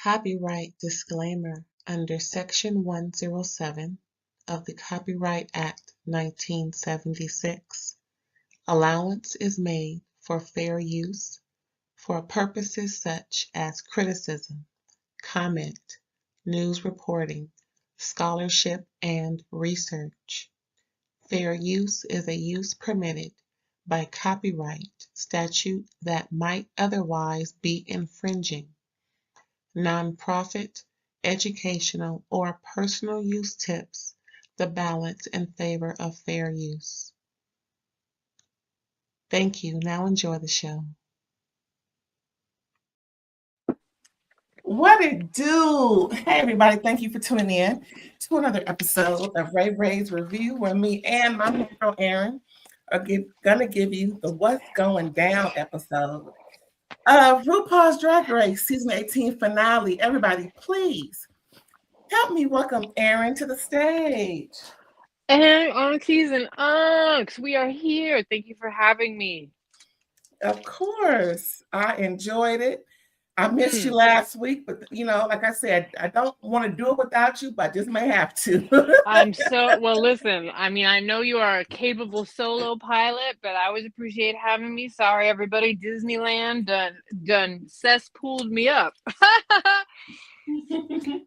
Copyright disclaimer under Section 107 of the Copyright Act 1976. Allowance is made for fair use for purposes such as criticism, comment, news reporting, scholarship, and research. Fair use is a use permitted by copyright statute that might otherwise be infringing. Nonprofit, educational, or personal use tips the balance in favor of fair use. Thank you. Now enjoy the show. What it do? Hey, everybody. Thank you for tuning in to another episode of RAERAEs Review, where me and my girl, Erin, are going to give you the What's Going Down episode of RuPaul's Drag Race Season 18 finale. Everybody, please help me welcome Erin to the stage. And aunties and unks, we are here. Thank you for having me. Of course. I enjoyed it. I missed you last week, but like I said, I don't want to do it without you, but I just may have to. Listen, I know you are a capable solo pilot, but I always appreciate having me. Sorry, everybody, Disneyland done cesspooled me up.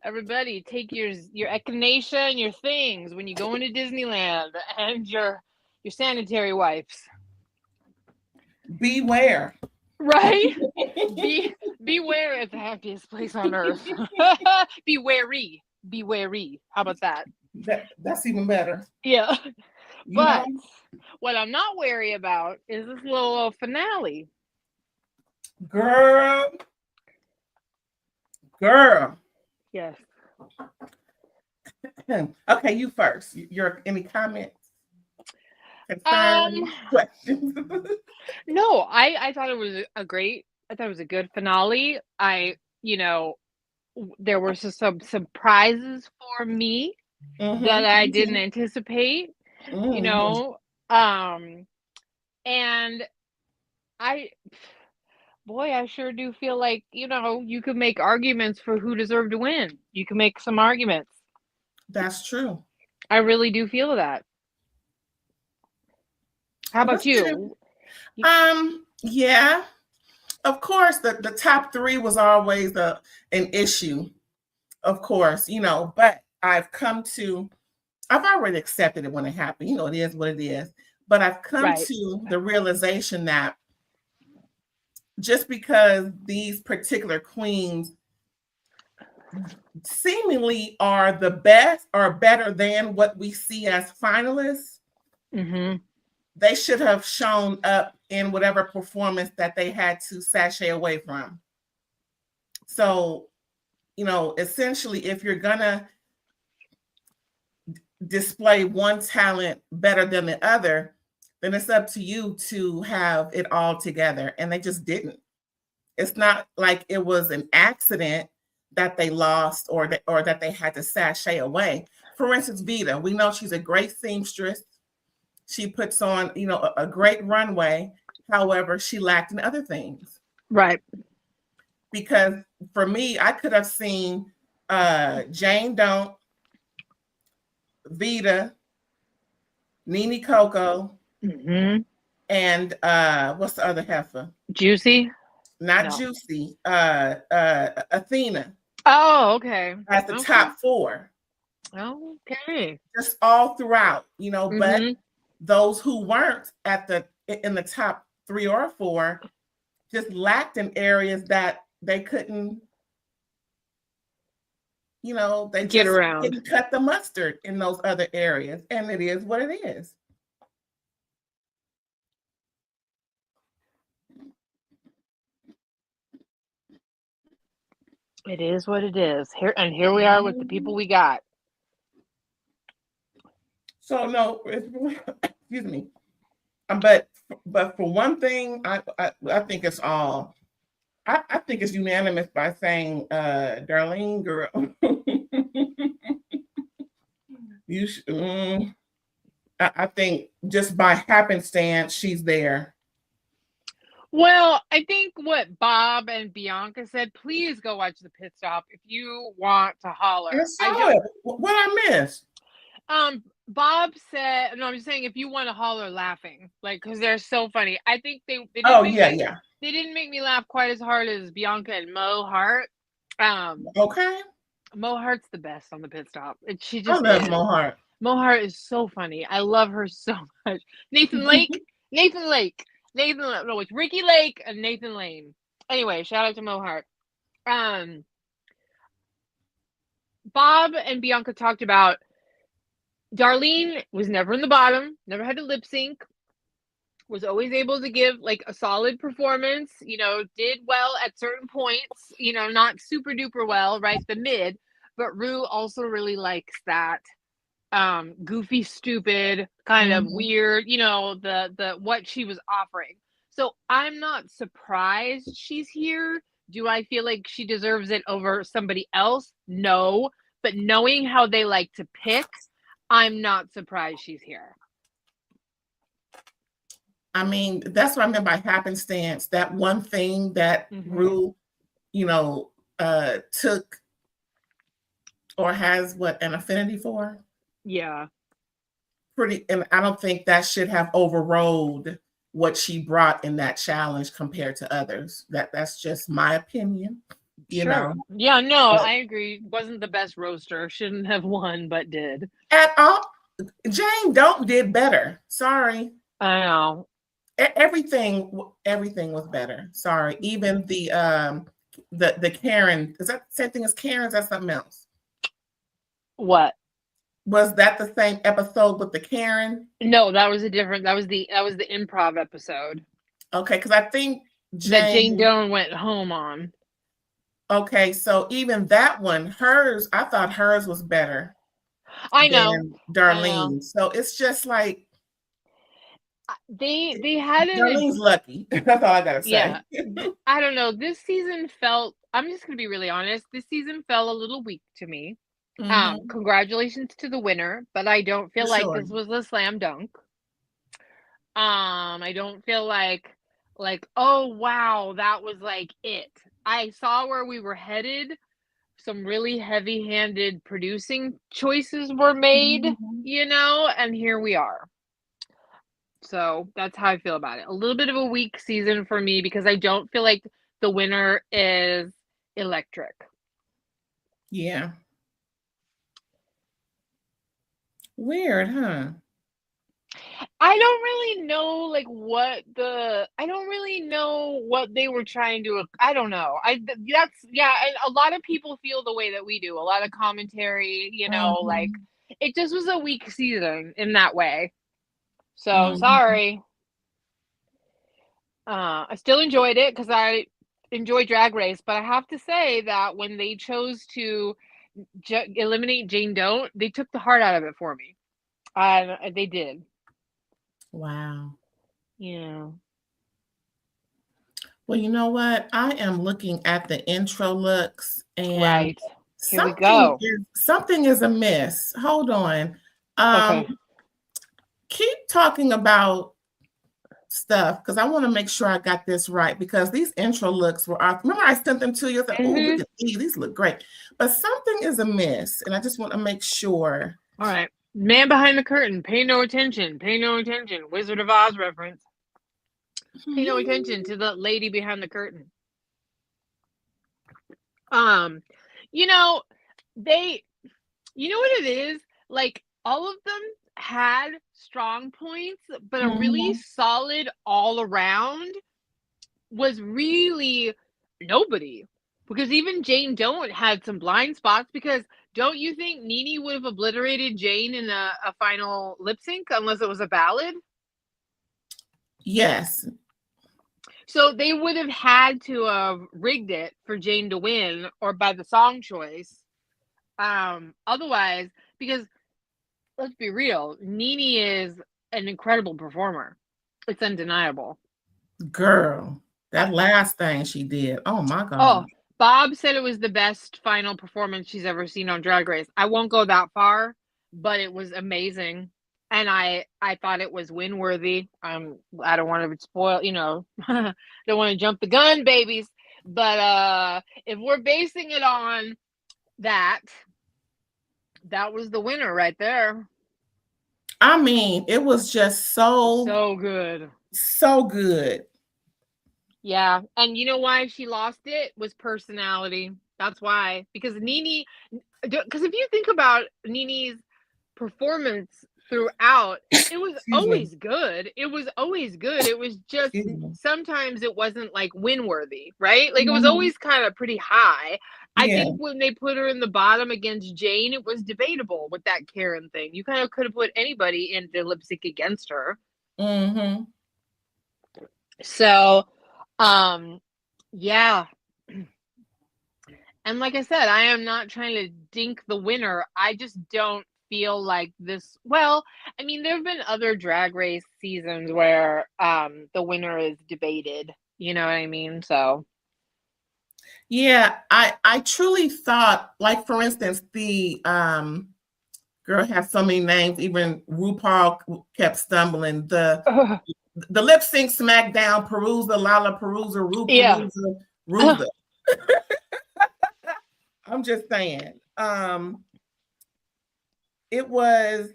Everybody, take your echinacea and your things when you go into Disneyland and your sanitary wipes. Beware. Right? Beware is the happiest place on earth. Be wary. Be wary. How about that? That's even better. Yeah. But what I'm not wary about is this little finale. Girl. Yes. Okay, you first. Any comments? Questions? No, I thought it was a good finale. There were some surprises for me that I didn't anticipate, and I sure do feel like, you could make arguments for who deserved to win. You can make some arguments. That's true. I really do feel that. How about you? Yeah. Of course, the top three was always an issue, of course, but I've already accepted it when it happened. It is what it is. But I've come to the realization that just because these particular queens seemingly are the best or better than what we see as finalists, they should have shown up in whatever performance that they had to sashay away from. So, essentially, if you're gonna display one talent better than the other, then it's up to you to have it all together. And they just didn't. It's not like it was an accident that they lost or that they had to sashay away. For instance, Vita, we know she's a great seamstress. She puts on, a great runway. However, she lacked in other things. Right. Because for me, I could have seen Jane Don't, Vita, Nini Coco, and what's the other heifer? Juicy? Not Juicy. Athena. Oh, okay. As the top four. Okay. Just all throughout, but those who weren't in the top 3 or 4 just lacked in areas that they couldn't, they get around. Didn't cut the mustard in those other areas. And it is what it is. It is what it is. Here we are with the people we got. So no, excuse me. But for one thing, I think it's all. I think it's unanimous by saying, Darlene, girl, you. I think just by happenstance, she's there. Well, I think what Bob and Bianca said, please go watch the pit stop if you want to holler. I saw it. What I missed? Bob said, no, I'm just saying if you want to holler laughing, like, because they're so funny. I think they didn't Oh, make yeah, me, yeah. they didn't make me laugh quite as hard as Bianca and Mo Hart. Okay. Mo Hart's the best on the pit stop. She I just love is. Mo Hart. Mo Hart is so funny. I love her so much. Nathan Lake. No, it's Ricky Lake and Nathan Lane. Anyway, shout out to Mo Hart. Bob and Bianca talked about Darlene was never in the bottom, never had to lip sync, was always able to give like a solid performance, did well at certain points, not super duper well, right? The mid, but Rue also really likes that goofy, stupid, kind of weird, the what she was offering. So I'm not surprised she's here. Do I feel like she deserves it over somebody else? No. But knowing how they like to pick, I'm not surprised she's here. I mean, that's what I meant by happenstance. That one thing that Rue, took or has an affinity for. Yeah. And I don't think that should have overrode what she brought in that challenge compared to others. That's just my opinion. You know. Yeah, no, I agree. Wasn't the best roaster. Shouldn't have won, but did. At all. Jane Don't did better. Sorry. I know. Everything was better. Sorry. Even the Karen, is that the same thing as Karen? Is that something else? What? Was that the same episode with the Karen? No, that was the improv episode. Okay, because I think Jane Doan went home on. Okay, so even that one, I thought hers was better. I know. Darlene. So it's just like they had it. Darlene's lucky. That's all I gotta say. Yeah. I don't know. This season felt, I'm just gonna be really honest, this season felt a little weak to me. Congratulations to the winner, but I don't feel like this was a slam dunk. I don't feel like, oh wow, that was like it. I saw where we were headed. Some really heavy-handed producing choices were made, and here we are. So that's how I feel about it. A little bit of a weak season for me because I don't feel like the winner is electric. Yeah. Weird, huh? I don't really know I don't really know what they were trying to, I don't know. And a lot of people feel the way that we do. A lot of commentary, like it just was a weak season in that way. So sorry. I still enjoyed it because I enjoy Drag Race, but I have to say that when they chose to eliminate Jane Don't, they took the heart out of it for me. They did. Wow. Yeah. Well, you know what? I am looking at the intro looks, and right. Here we go. Something is amiss. Hold on. Okay. Keep talking about stuff because I want to make sure I got this right because these intro looks were off. Remember I sent them to you? I said, oh, look at these look great. But something is amiss, and I just want to make sure. All right. Man behind the curtain. Pay no attention. Pay no attention. Wizard of Oz reference. Pay no attention to the lady behind the curtain. You know what it is? Like all of them had strong points, but a really solid all around was really nobody. Because even Jane Don't had some blind spots because don't you think Nini would have obliterated Jane in a final lip sync unless it was a ballad? Yes. So they would have had to have rigged it for Jane to win or by the song choice. Otherwise, because let's be real, Nini is an incredible performer. It's undeniable. Girl, that last thing she did. Oh my God. Oh, Bob said it was the best final performance she's ever seen on Drag Race. I won't go that far, but it was amazing. and I thought it was win-worthy. I don't want to spoil, don't want to jump the gun, babies. But if we're basing it on that, that was the winner right there. I mean, it was just So good. So good. Yeah, and you know why she lost it was personality. That's why, because Nini, because if you think about Nini's performance throughout, it was always good. It was always good. It was just sometimes it wasn't like win-worthy, right? Like it was always kind of pretty high. I think when they put her in the bottom against Jane, it was debatable with that Karen thing. You kind of could have put anybody in the lip sync against her. Mm-hmm. So, yeah. And like I said, I am not trying to dink the winner. I just don't feel like this. Well, I mean, there have been other Drag Race seasons where the winner is debated. You know what I mean? So yeah, I truly thought, like, for instance, the girl has so many names, even RuPaul kept stumbling. The lip sync SmackDown, Perusa, Lala Perusa, Ruza. I'm just saying. It was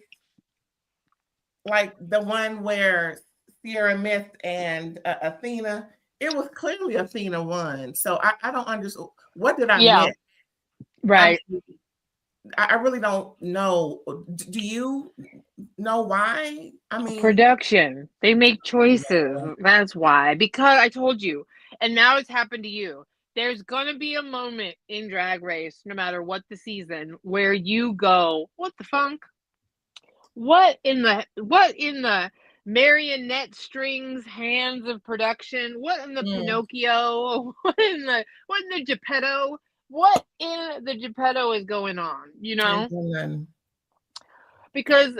like the one where Sierra Mist and Athena. It was clearly Athena won. So I don't understand. What did I miss? Right. I really don't know. Do you know why? I mean, production. They make choices. That's why. Because I told you, and now it's happened to you. There's gonna be a moment in Drag Race, no matter what the season, where you go, "What the funk? What in the marionette strings hands of production? What in the Pinocchio? What in the Geppetto? What in the Geppetto is going on?" You know? Because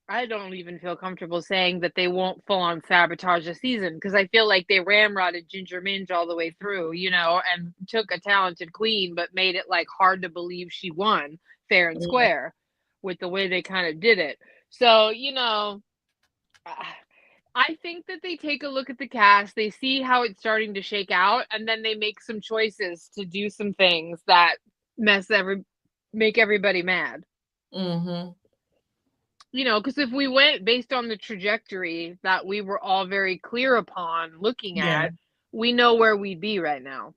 I don't even feel comfortable saying that they won't full on sabotage the season, because I feel like they ramrodded Ginger Minj all the way through, and took a talented queen, but made it like hard to believe she won fair and square with the way they kind of did it. So, I think that they take a look at the cast, they see how it's starting to shake out, and then they make some choices to do some things that make everybody mad. Mm-hmm. Because if we went based on the trajectory that we were all very clear upon looking at, we know where we'd be right now.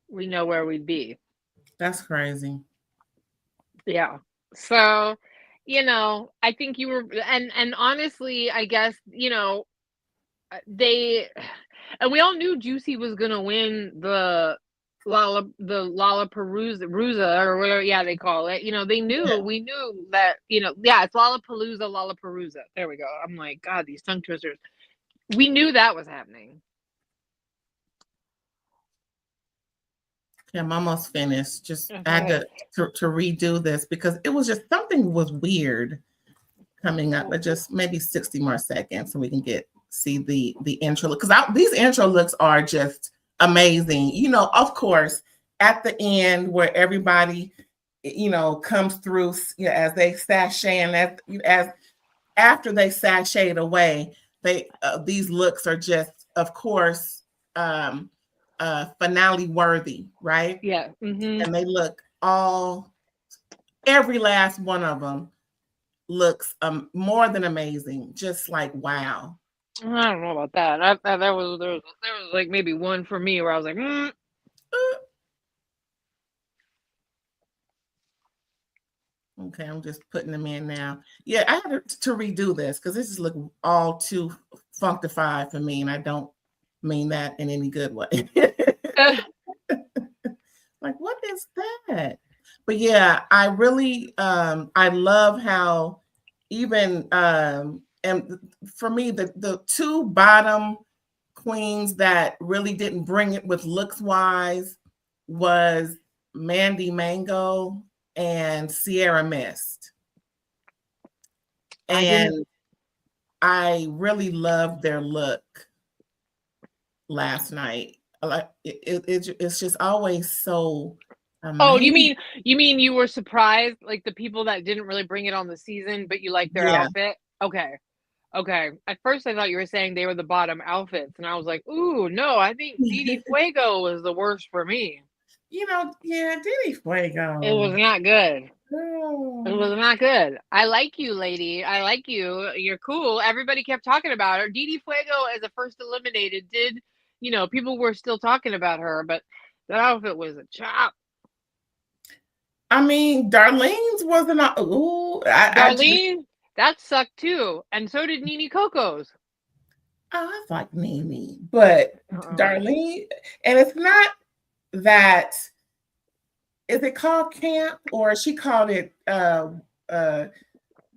We know where we'd be. That's crazy. Yeah. So, I think you were, and honestly, I guess, and we all knew Juicy was going to win the Lollapalooza or whatever, they call it. They knew, we knew that, it's Lollapalooza. There we go. I'm like, God, these tongue twisters. We knew that was happening. Okay, I'm almost finished. Just I had to redo this because it was just something was weird coming up. But just maybe 60 more seconds so we can see the intro look, because these intro looks are just amazing. Of course, at the end where everybody, comes through, as they sashay, and as after they sashayed away, these looks are just, of course, finale worthy, right? Yeah. Mm-hmm. And they look every last one of them looks more than amazing. Just like, wow. I don't know about that. There was like maybe one for me where I was like, Okay, I'm just putting them in now. Yeah, I had to redo this because this is look all too funkified for me, and I don't mean that in any good way. Like, what is that? But yeah, I really I love how even and for me the two bottom queens that really didn't bring it with looks wise was Mandy Mango and Sierra Mist. And I really loved their look last night. Like it's just always so Oh, you mean you were surprised, like the people that didn't really bring it on the season, but you liked their Yeah. outfit? Okay. Okay. At first I thought you were saying they were the bottom outfits, and I was like, ooh, no, I think Didi Fuego was the worst for me. Yeah, Didi Fuego. It was not good. Oh. It was not good. I like you, lady. I like you. You're cool. Everybody kept talking about her. Didi Fuego, as a first eliminated, did, people were still talking about her, but that outfit was a chop. I mean, Darlene's wasn't. Darlene, that sucked too. And so did Nini Coco's. I like Nini, but Darlene, and it's not that. Is it called camp, or she called it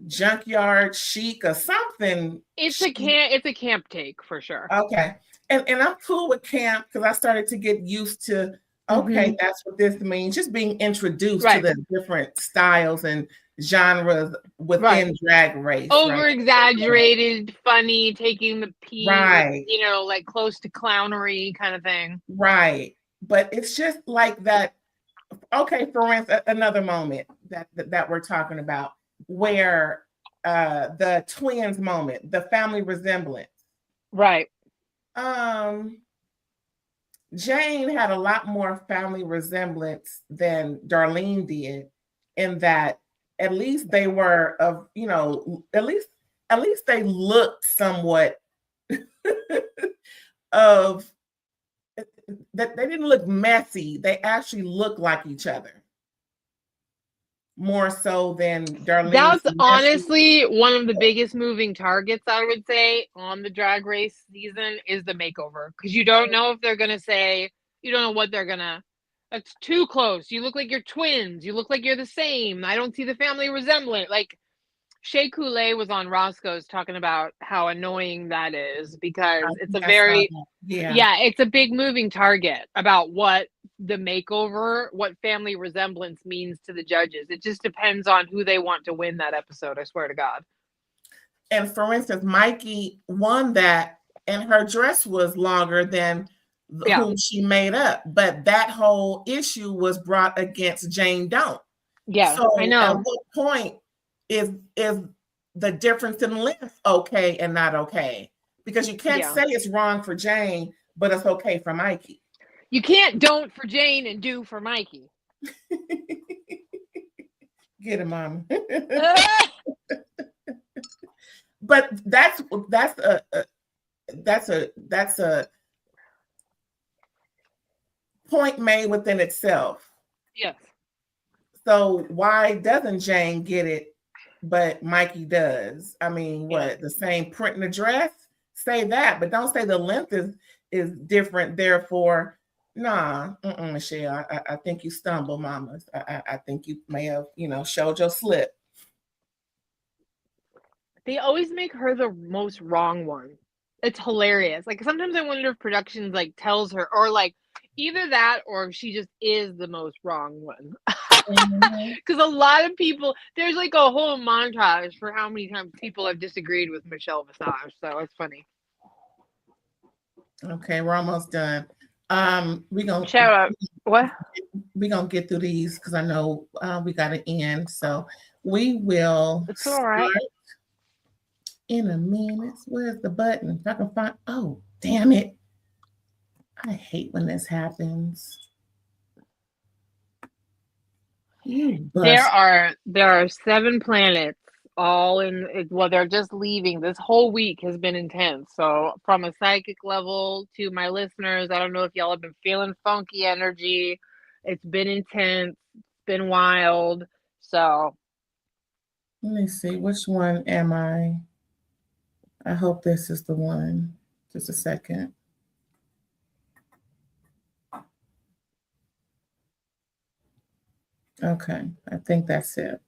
junkyard chic or something? It's a camp take for sure. Okay, and I'm cool with camp because I started to get used to. Okay, that's what this means. Just being introduced to the different styles and genres within Drag Race. Over exaggerated, funny, taking the pee, right? Like close to clownery kind of thing. Right, but it's just like that. Okay, for instance, another moment that we're talking about where the twins moment, the family resemblance. Right. Jane had a lot more family resemblance than Darlene did, in that at least they were of, at least they looked somewhat of that. They didn't look messy. They actually looked like each other. More so than Darlene. That's honestly one of the biggest moving targets, I would say, on the Drag Race season is the makeover. Because you don't know if they're going to say, you don't know what they're going to. That's too close. You look like you're twins. You look like you're the same. I don't see the family resemblance. Like, Shea Coulee was on Roscoe's talking about how annoying that is because it's a very, it's a big moving target about what the makeover, what family resemblance means to the judges. It just depends on who they want to win that episode, I swear to God. And for instance, Myki won that, and her dress was longer than whom she made up. But that whole issue was brought against Jane Don't. Yeah, so I know. At what point is the difference in length okay and not okay? Because you can't say it's wrong for Jane, but it's okay for Myki. You can't don't for Jane and do for Myki. Get him, Mama. But that's a point made within itself. Yes. So why doesn't Jane get it, but Myki does? I mean, what, the same print in the dress? Say that, but don't say the length is different. Therefore, nah, Michelle. I think you stumbled, Mama. I think you may have, showed your slip. They always make her the most wrong one. It's hilarious. Like sometimes I wonder if productions like tells her, or like either that or she just is the most wrong one. Because a lot of people, there's like a whole montage for how many times people have disagreed with Michelle Visage. So it's funny. Okay, we're almost done. We're gonna shout out. What? We're gonna get through these because I know we gotta end. So we will start in a minute. Where's the button? If I can find, oh damn it. I hate when this happens. There are 7 planets all in, well, they're just leaving. This whole week has been intense. So from a psychic level to my listeners, I don't know if y'all have been feeling funky energy. It's been intense. It's been wild. So let me see, which one am I? I hope this is the one. Just a second. Okay, I think that's it.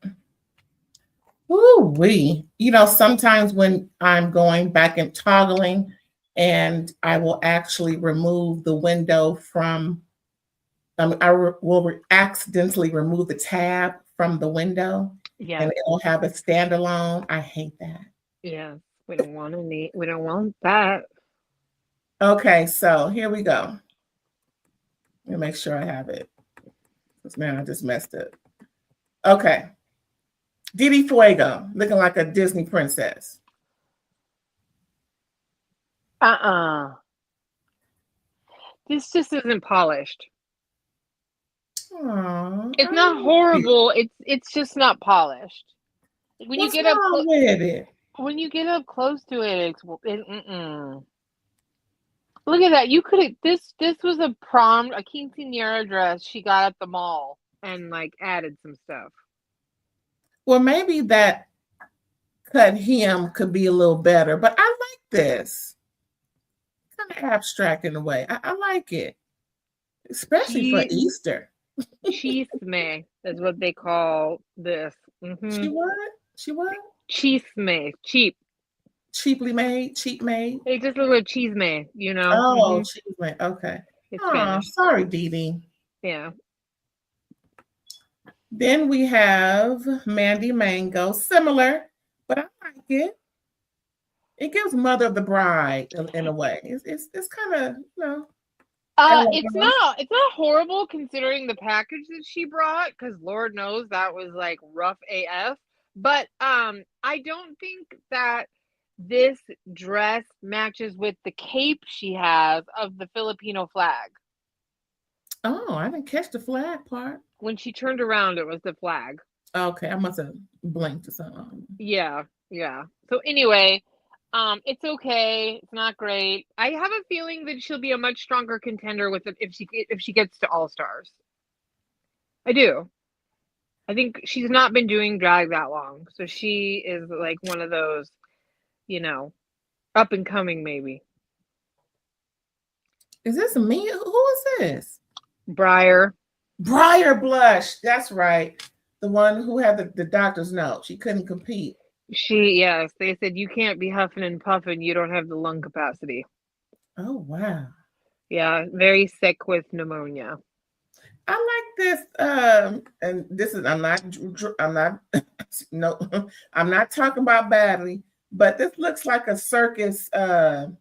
Ooh-wee. Sometimes when I'm going back and toggling, and I will actually remove the window from, will accidentally remove the tab from the window, and it'll have a standalone. I hate that. Yeah, we don't want that. Okay, so here we go. Let me make sure I have it. Man, I just messed up. Okay. Didi Fuego, looking like a Disney princess. This just isn't polished. Aww, It's not horrible. It's just not polished. When What's you get wrong with it? When you get up close to it, look at that. You could have this was a quinceañera dress she got at the mall and like added some stuff. Well, maybe that cut hem could be a little better, but I like this. Kind of abstract in a way. I like it, especially for Easter. Chisme is what they call this. She what? She what? Chisme, cheap. Cheaply made, cheap made. It's just a little chisme, you know. Oh, chisme. Okay. Oh, sorry, Didi. Yeah. Then we have Mandy Mango, similar, but I like it. It gives Mother of the Bride in a way. It's kind of, you know. It's not horrible considering the package that she brought, because Lord knows that was like rough AF. But I don't think that this dress matches with the cape she has of the Filipino flag. Oh, I didn't catch the flag part. When she turned around, it was the flag. Okay, I must have blinked or something. Yeah. So anyway, it's okay. It's not great. I have a feeling that she'll be a much stronger contender with it if she gets to All Stars. I do. I think she's not been doing drag that long, so she is like one of those, you know, up and coming maybe. Is this me? Who is this? Briar Blush. That's right. The one who had the doctor's note. She couldn't compete. Yes, they said you can't be huffing and puffing. You don't have the lung capacity. Oh, wow. Yeah, very sick with pneumonia. I like this. And this is, I'm not talking about badly, but this looks like a circus, the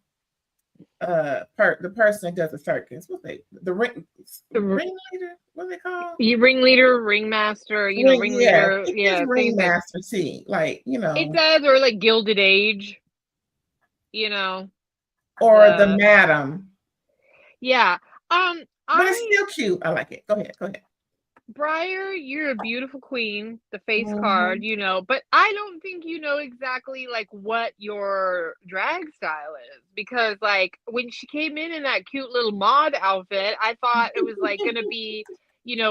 person that does the circus. The ringleader? What are they called? Ringleader, ringmaster, ringleader. Yeah, ringmaster tee. Like, it does, or like Gilded Age, or the madam. Yeah. But it's still cute. I like it. Go ahead. Briar, you're a beautiful queen, the face card, but I don't think you know exactly like what your drag style is, because like when she came in that cute little mod outfit, I thought it was like gonna be,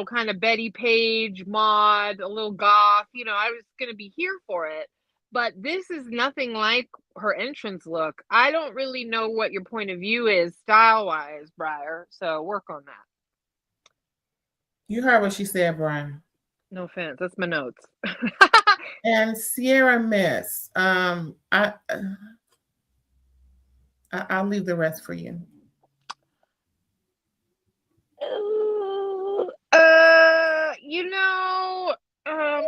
kind of Betty Page mod, a little goth, I was gonna be here for it. But this is nothing like her entrance look. I don't really know what your point of view is style-wise, Briar, so work on that. You heard what she said, Brian. No offense. That's my notes. And Sierra Miss. I'll leave the rest for you.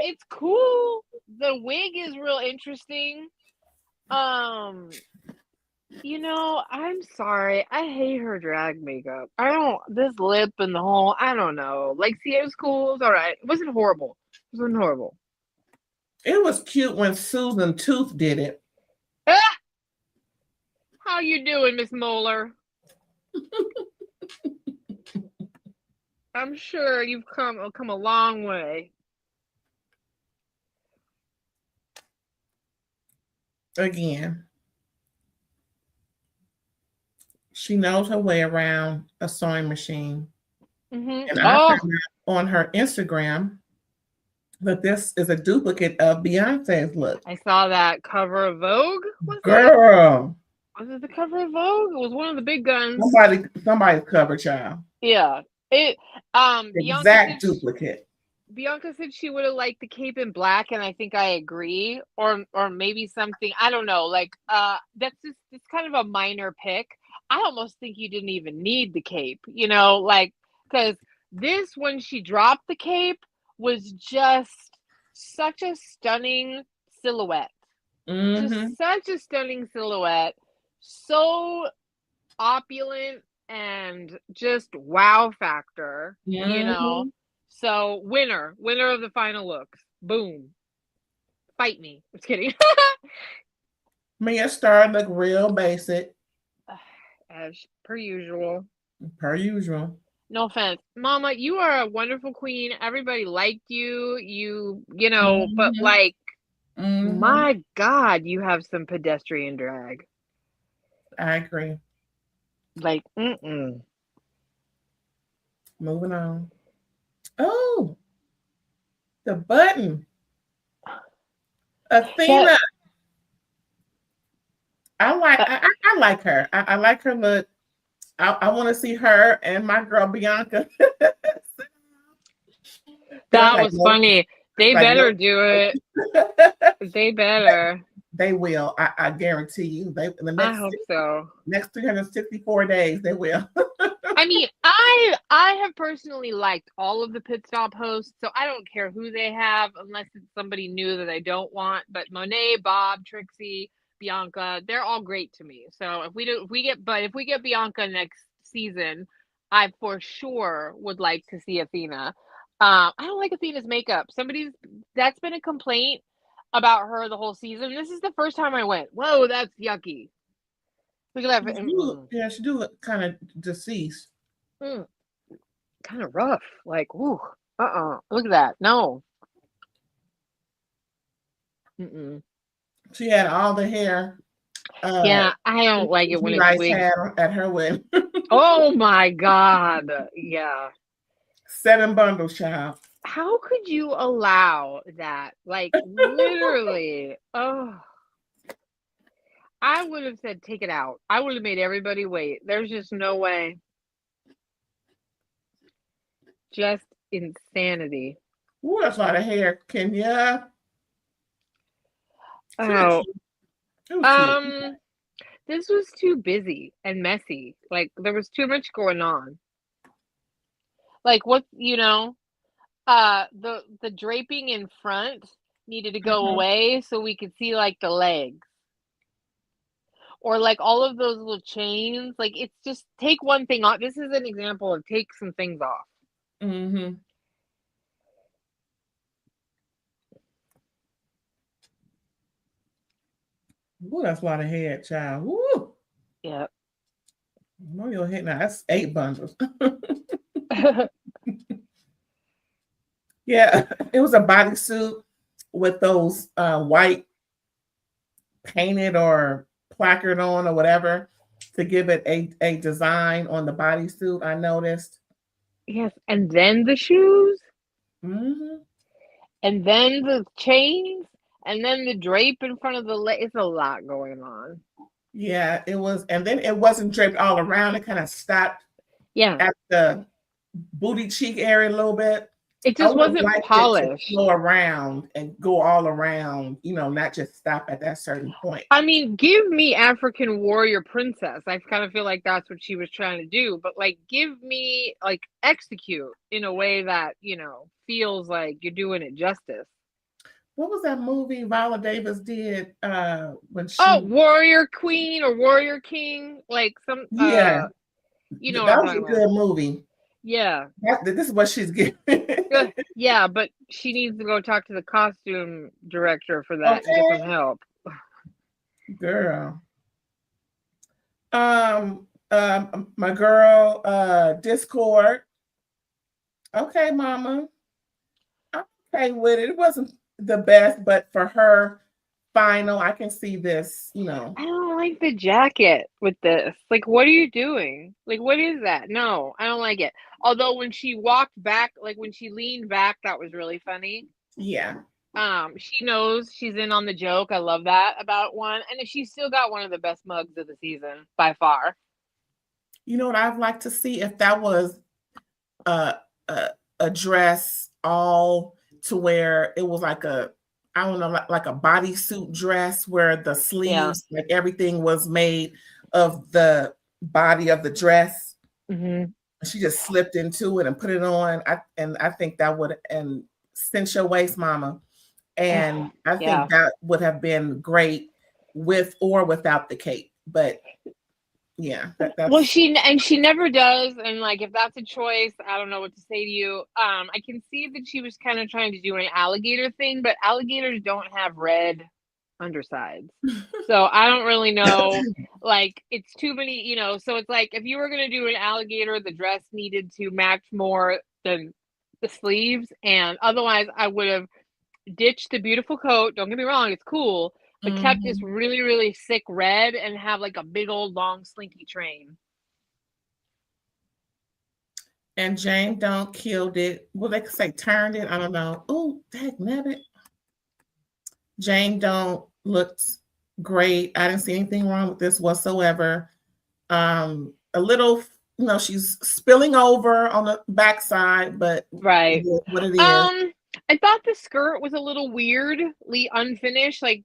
It's cool. The wig is real interesting. I'm sorry. I hate her drag makeup. This lip and the whole, I don't know. Like, see, it was cool. It was all right. It wasn't horrible. It was cute when Susan Tooth did it. How you doing, Miss Moeller? I'm sure you've come a long way. Again, she knows her way around a sewing machine. Mm-hmm. And I found out on her Instagram that this is a duplicate of Beyonce's look. I saw that cover of Vogue. Girl. Was it the cover of Vogue? It was one of the big guns. Somebody's cover, child. Yeah. Exact duplicate. Bianca said she would have liked the cape in black, and I think I agree. Or maybe something, I don't know. Like, it's kind of a minor pick. I almost think you didn't even need the cape, because this, when she dropped the cape, was just such a stunning silhouette. Mm-hmm. Just such a stunning silhouette. So opulent and just wow factor, Mm-hmm. So winner of the final looks. Boom. Fight me. Just kidding. Mia Star look real basic. As per usual. Per usual. No offense. Mama, you are a wonderful queen. Everybody liked you. You know, but like, my God, you have some pedestrian drag. I agree. Like, Moving on. Oh, the button. Athena. I like her. I like her look. I want to see her and my girl Bianca. That was funny. They better do it. They better. They will. I guarantee you. I hope so. Next 364 days, they will. I mean, I have personally liked all of the pit stop hosts, so I don't care who they have unless it's somebody new that I don't want. But Monet, Bob, Trixie, Bianca, they're all great to me. So if we get Bianca next season, I for sure would like to see Athena. I don't like Athena's makeup. That's been a complaint about her the whole season. This is the first time I went, whoa, that's yucky. Look at that. Yeah, she do look kind of deceased. Kind of rough. Like, ooh, look at that. No. She had all the hair. Yeah, I don't like it when it's wigs. At her wedding. Oh my God. Yeah. 7 bundles, child. How could you allow that? Like, literally. Oh. I would have said, take it out. I would have made everybody wait. There's just no way. Just insanity. Ooh, that's a lot of hair, Kenya. Oh. This was too busy and messy. Like, there was too much going on. Like, what, the draping in front needed to go away so we could see, like, the legs. Or, like, all of those little chains. Like, it's just, take one thing off. This is an example of take some things off. Ooh, that's a lot of hair, child. Woo. Yep. No, your head now. That's 8 bundles. Yeah, it was a bodysuit with those white painted or placard on or whatever to give it a design on the bodysuit. I noticed. Yes, and then the shoes. And then the chains. And then the drape in front of the leg. It's a lot going on. Yeah, it was. And then it wasn't draped all around. It kind of stopped at the booty cheek area a little bit. It just wasn't polished. It to go around and go all around, not just stop at that certain point. I mean, give me African warrior princess. I kind of feel like that's what she was trying to do. But, like, give me, like, execute in a way that, feels like you're doing it justice. What was that movie Viola Davis did when she... Warrior Queen or Warrior King? Like some... Yeah. That was a good movie. Yeah. This is what she's getting. Yeah, but she needs to go talk to the costume director for that and get some help. Girl. My girl, Discord. Okay, mama. I'm okay with it. It wasn't the best, but for her final, I can see this, I don't like the jacket with this. Like, what are you doing? Like, what is that? No, I don't like it. Although when she walked back, like when she leaned back, that was really funny. Yeah. She knows she's in on the joke. I love that about one. And she's still got one of the best mugs of the season by far. You know what I'd like to see if that was a dress all to where it was like a, I don't know, like a bodysuit dress where the sleeves, like everything was made of the body of the dress. She just slipped into it and put it on. I think that would, and cinch your waist, mama. And I think that would have been great with or without the cape. But yeah, Well, that's she never does, and like if that's a choice, I don't know what to say to you. I can see that she was kind of trying to do an alligator thing, but alligators don't have red undersides. So I don't really know. Like it's too many, so it's like if you were gonna do an alligator, the dress needed to match more than the sleeves, and otherwise I would have ditched the beautiful coat. Don't get me wrong, it's cool, but kept this really, really sick red and have like a big old long slinky train. And Jane don't killed it. Well, they could say turned it. I don't know. Oh, dagnabbit. Jane don't looked great. I didn't see anything wrong with this whatsoever. A little, she's spilling over on the backside, but Right. it is what it is. I thought the skirt was a little weirdly unfinished. I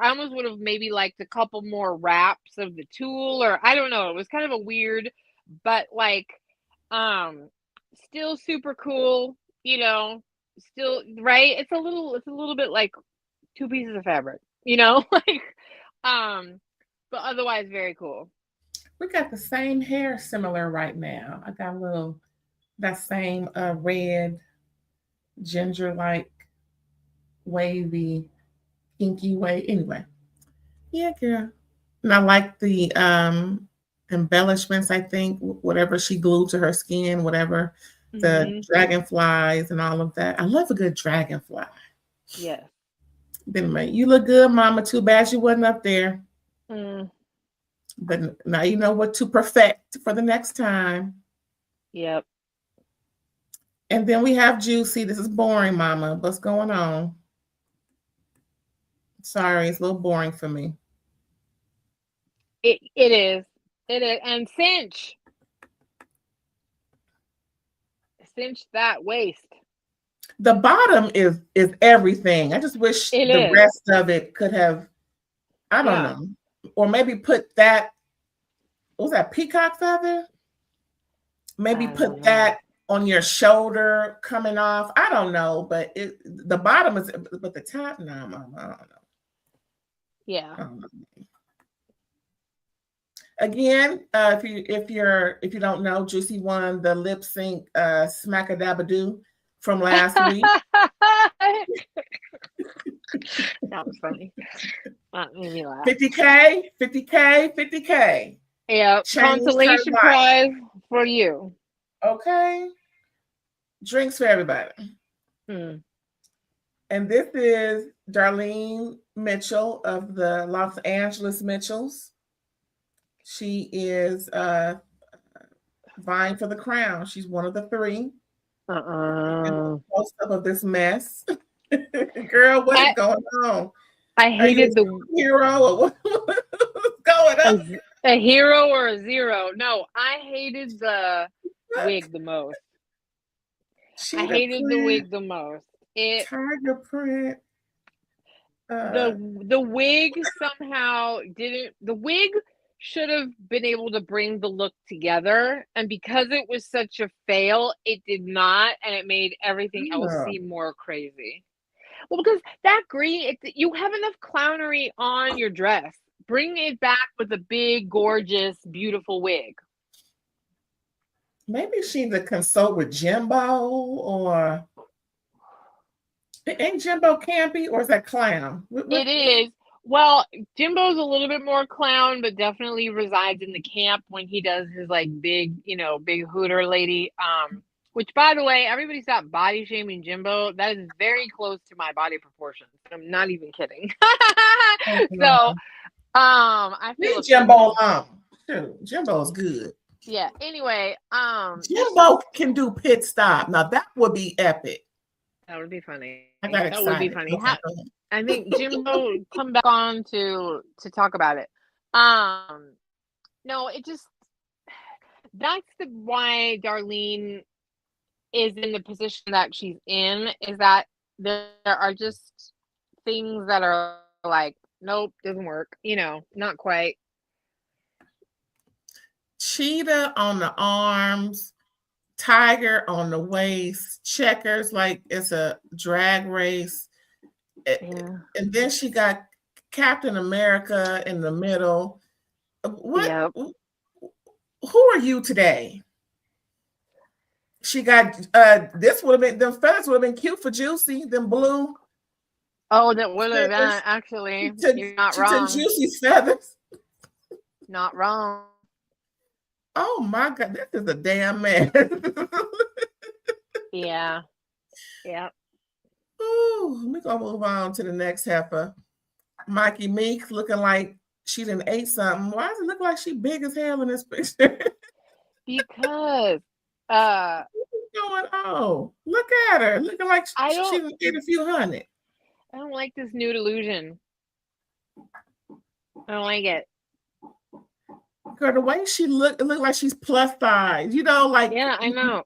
almost would have maybe liked a couple more wraps of the tulle, or I don't know. It was kind of a weird, but still super cool, still right. It's a little bit like two pieces of fabric, but otherwise very cool. We got the same hair similar right now. I got that same red, ginger-like, wavy, kinky way. Anyway, yeah, girl. And I like the embellishments, I think, whatever she glued to her skin, whatever, the dragonflies and all of that. I love a good dragonfly. Yeah. Then you look good, Mama. Too bad you wasn't up there. But now you know what to perfect for the next time. Yep. And then we have Juicy. This is boring, Mama. What's going on? Sorry, it's a little boring for me. It is. It is. And cinch that waist. The bottom is everything. I just wish the rest of it could have, I don't know, or maybe put that. What was that, peacock feather? Maybe put that on your shoulder coming off. I don't know, but the bottom is, but the top, no, Mama, I don't know. Yeah. Again, if you don't know, Juicy won the lip sync smack-a-dab-a-doo from last week. That was funny. That made me laugh. 50K. Yeah, consolation prize for you. Okay. Drinks for everybody. And this is Darlene Mitchell of the Los Angeles Mitchells. She is vying for the crown. She's one of the three. Most of this mess. Girl, what is going on? I hated the hero. What's going on? A hero or a zero? No, I hated the wig the most. I hated the wig the most. Tiger print. The wig somehow didn't. The wig should have been able to bring the look together, and because it was such a fail, it did not, and it made everything else seem more crazy. Well, because that green, you have enough clownery on your dress. Bring it back with a big, gorgeous, beautiful wig. Maybe she needs to consult with Jimbo, or ain't Jimbo campy, or is that clown? It is. Well, Jimbo's a little bit more clown, but definitely resides in the camp when he does his big, big hooter lady. Which, by the way, everybody stop body shaming Jimbo. That is very close to my body proportions. I'm not even kidding. So, I feel Jimbo alone. Shoot, Jimbo's good. Yeah. Anyway, Jimbo can do pit stop. Now that would be epic. That would be funny. I got excited. That would be funny. I think Jimbo come back on to talk about it. No, it just that's why Darlene is in the position that she's in, is that there are just things that are like, nope, doesn't work. Not quite. Cheetah on the arms, tiger on the waist, checkers like it's a drag race. Yeah. And then she got Captain America in the middle. What? Yep. Who are you today? She got this would have been, them feathers would have been cute for Juicy, them blue Oh, that would have feathers. actually. She You're not took wrong. Juicy's feathers. Not wrong. Oh my God, this is a damn mess. Yeah. Yeah. Ooh, we're gonna move on to the next heifer. Myki Meeks looking like she done ate something. Why does it look like she big as hell in this picture? Because What's going on? Look at her. Looking like I she don't done ate a few hundred. I don't like this nude illusion. I don't like it. Girl, the way she looked, it looked like she's plus size. You know, like Yeah, I know.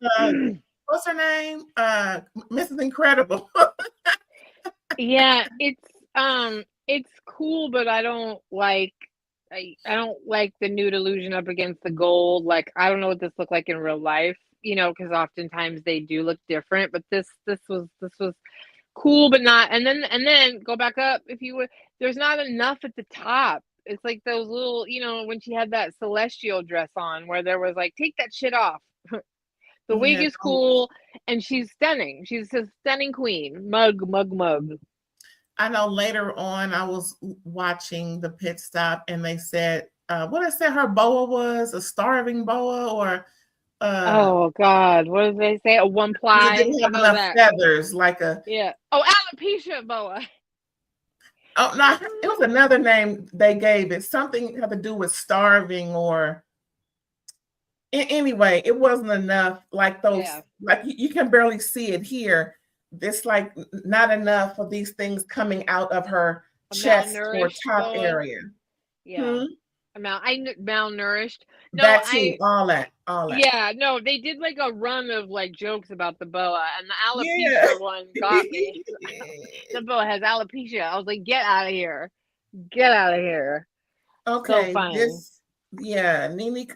what's her name? Mrs. Incredible. Yeah, it's cool, but I don't like I don't like the nude illusion up against the gold. Like I don't know what this looked like in real life, because oftentimes they do look different, but this was cool, but not. And then go back up if you would. There's not enough at the top. It's like those little, when she had that celestial dress on, where there was like, take that shit off. The wig Yeah, is cool, and she's stunning. She's a stunning queen. Mug. I know later on I was watching the pit stop and they said, what I said her boa was, a starving boa, or Oh God, what did they say? A one it ply? didn't I have know enough that. feathers, like a Yeah. Oh, alopecia boa. oh no, it was another name they gave it. Something had to do with starving or anyway, it wasn't enough. Like those, Yeah. like you can barely see it here. It's like not enough of these things coming out of her A chest or malnourished top boa. area. Yeah. Malnourished. No, That too, all that. Yeah, no, they did like a run of like jokes about the boa, and the Yeah. alopecia one got me. The boa has alopecia. I was like, get out of here. Get out of here. So Okay, funny. Nini,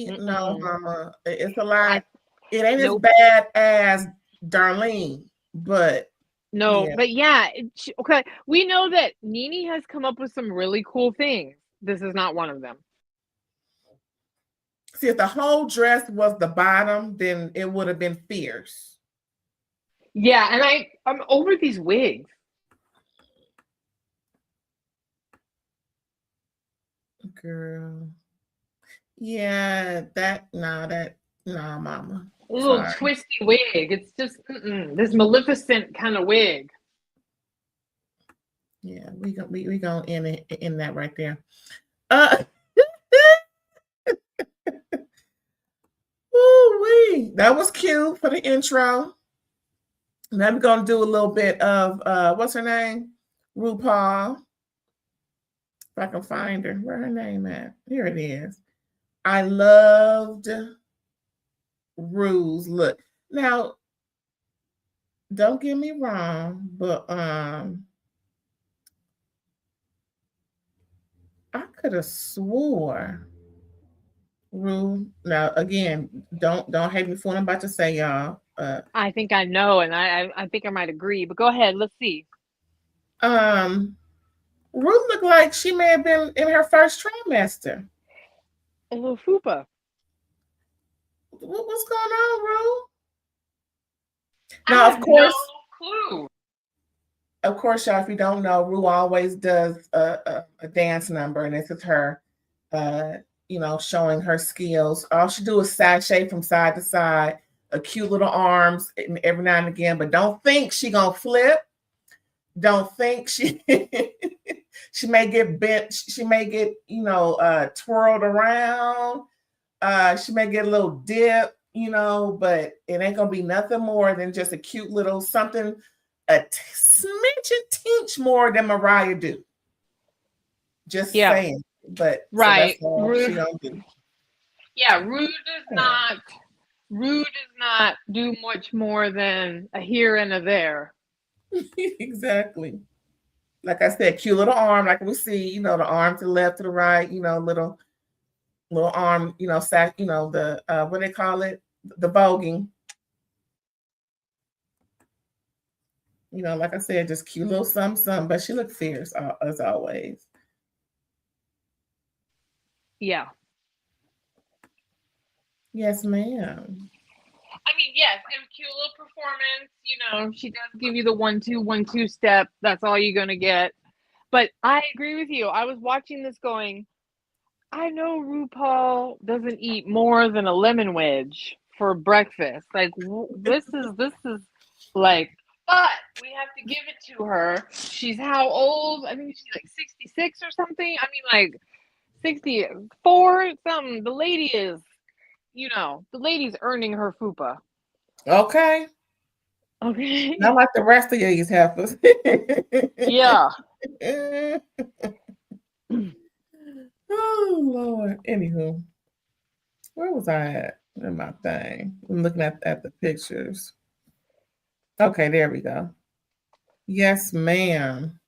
no, Mm-mm. mama, it's a lot. I It ain't as Nope. bad as Darlene, but No, yeah. but yeah, okay. We know that Nini has come up with some really cool things. This is not one of them. See, if the whole dress was the bottom, then it would have been fierce. Yeah, and I'm over these wigs. Girl. Yeah, nah, mama. A little Sorry. twisty wig. It's just this Maleficent kind of wig. Yeah, we gonna end that right there. Uh Woo-wee. That was cute for the intro. Now we're gonna do a little bit of what's her name? RuPaul. If I can find her. Where her name at? Here it is. I loved Rue's look. Now, don't get me wrong, but I could have swore Rue. Now again, don't hate me for what I'm about to say, y'all. I think I know, and I think I might agree. But go ahead. Let's see. Um, Rue looked like she may have been in her first trimester. A little fupa. What's going on, Rue? I Now, have no clue. of course, y'all, if you don't know, Rue always does a dance number, and this is her, showing her skills. All she do is sashay from side to side, a cute little arms every now and again, but don't think she gonna flip. Don't think she she may get bent. She may get twirled around. She may get a little dip, but it ain't gonna be nothing more than just a cute little something, a smidgen teach more than Mariah do. Just saying. But so that's Right. all she gonna do. Yeah, Rue does not do much more than a here and a there. Exactly. Like I said, cute little arm, like we see, the arm to the left, to the right, little arm, sack, the what do they call it? The voguing. Like I said, just cute little something, but she looked fierce as always. Yeah. Yes, ma'am. I mean, yes, it was a cute little performance. You know, she does give you the 1-2-1-2 step. That's all you're gonna get. But I agree with you. I was watching this going, I know RuPaul doesn't eat more than a lemon wedge for breakfast. Like this is like, but we have to give it to her. She's how old? I think she's like 66 or something. I mean, like 64 something. The lady is, the lady's earning her fupa. Okay. Okay. Not like the rest of these heifers. Yeah. Oh Lord. Anywho, where was I at in my thing? I'm looking at the pictures. Okay, there we go. Yes, ma'am.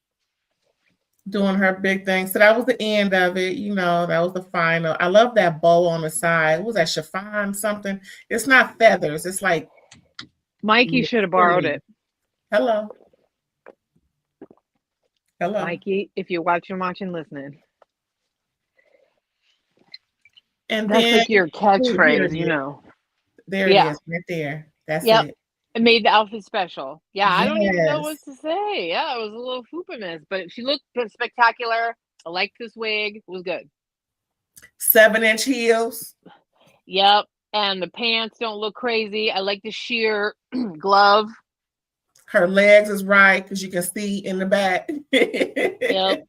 Doing her big thing. So that was the end of it. That was the final. I love that bow on the side. What was that, chiffon something? It's not feathers. It's like Myki should have borrowed it. Hello. Hello. Myki, if you're watching, listening. And that's then like your catchphrase, There it is, right there. That's it. It made the outfit special. Yeah, I don't even know what Yes. to say. Yeah, it was a little foopiness, but she looked spectacular. I liked this wig. It was good. 7-inch heels. Yep. And the pants don't look crazy. I like the sheer glove. Her legs is right because you can see in the back. Yep.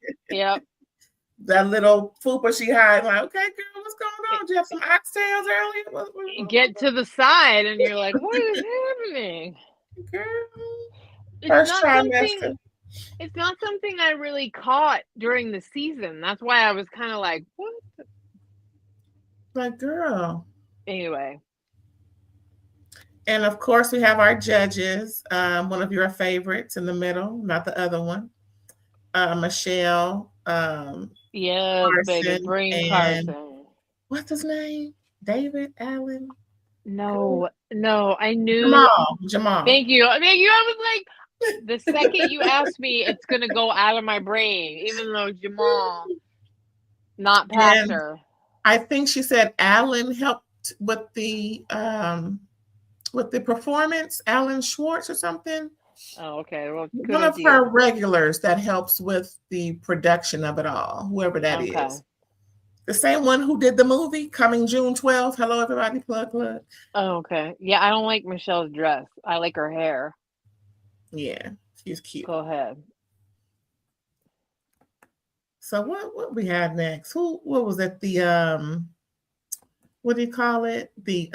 That little fupa she had, like, okay, girl, what's going on? Do you have some oxtails earlier? You get to the side and you're like, what is happening? Girl. It's not something I really caught during the season. That's why I was kind of like, what? Like, girl. Anyway. And of course, we have our judges. One of your favorites in the middle, not the other one. Michelle. Yes, baby. Bring Carson. What's his name? David Allen? No, I knew. Jamal. Thank you. I was like, the second you asked me, it's going to go out of my brain, even though Jamal, not Pastor. I think she said Allen helped with the performance, Alan Schwartz or something. Oh, okay. Well, one of her regulars that helps with the production of it all, whoever that is. The same one who did the movie coming June 12th. Hello, everybody. Plug. Oh, okay. Yeah, I don't like Michelle's dress. I like her hair. Yeah, she's cute. Go ahead. So what we had next? What was it? The what do you call it? The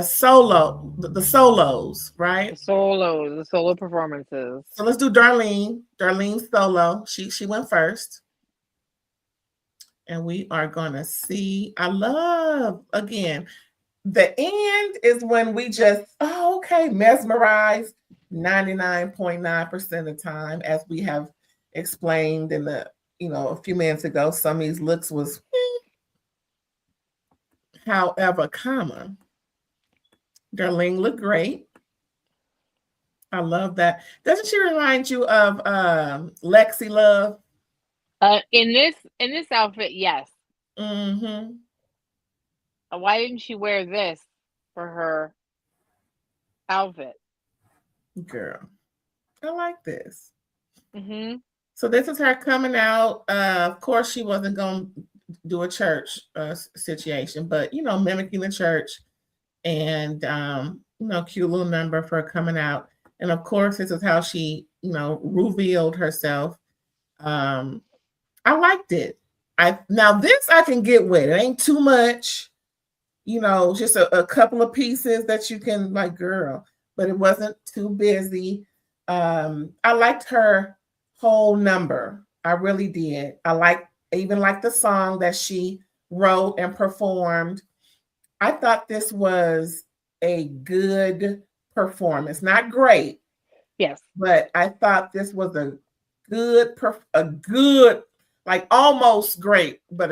solos, right? The solo performances. So let's do Darlene. Darlene's solo. She went first. And we are gonna see. I love, again, the end is when we just, mesmerized 99.9% of the time, as we have explained in the, a few minutes ago. Some of these looks was, however, Darlene looked great. I love that. Doesn't she remind you of Lexi Love? In this outfit, yes. Mm-hmm. Why didn't she wear this for her outfit? Girl, I like this. Mm-hmm. So this is her coming out. Of course, she wasn't going to do a church situation, but, mimicking the church, and, cute little number for her coming out. And of course, this is how she, revealed herself. I liked it. Now this I can get with. It ain't too much, just a couple of pieces that you can, like, girl, but it wasn't too busy. I liked her whole number. I really did. I even liked the song that she wrote and performed. I thought this was a good performance. Not great. Yes. But I thought this was a good, like, almost great, but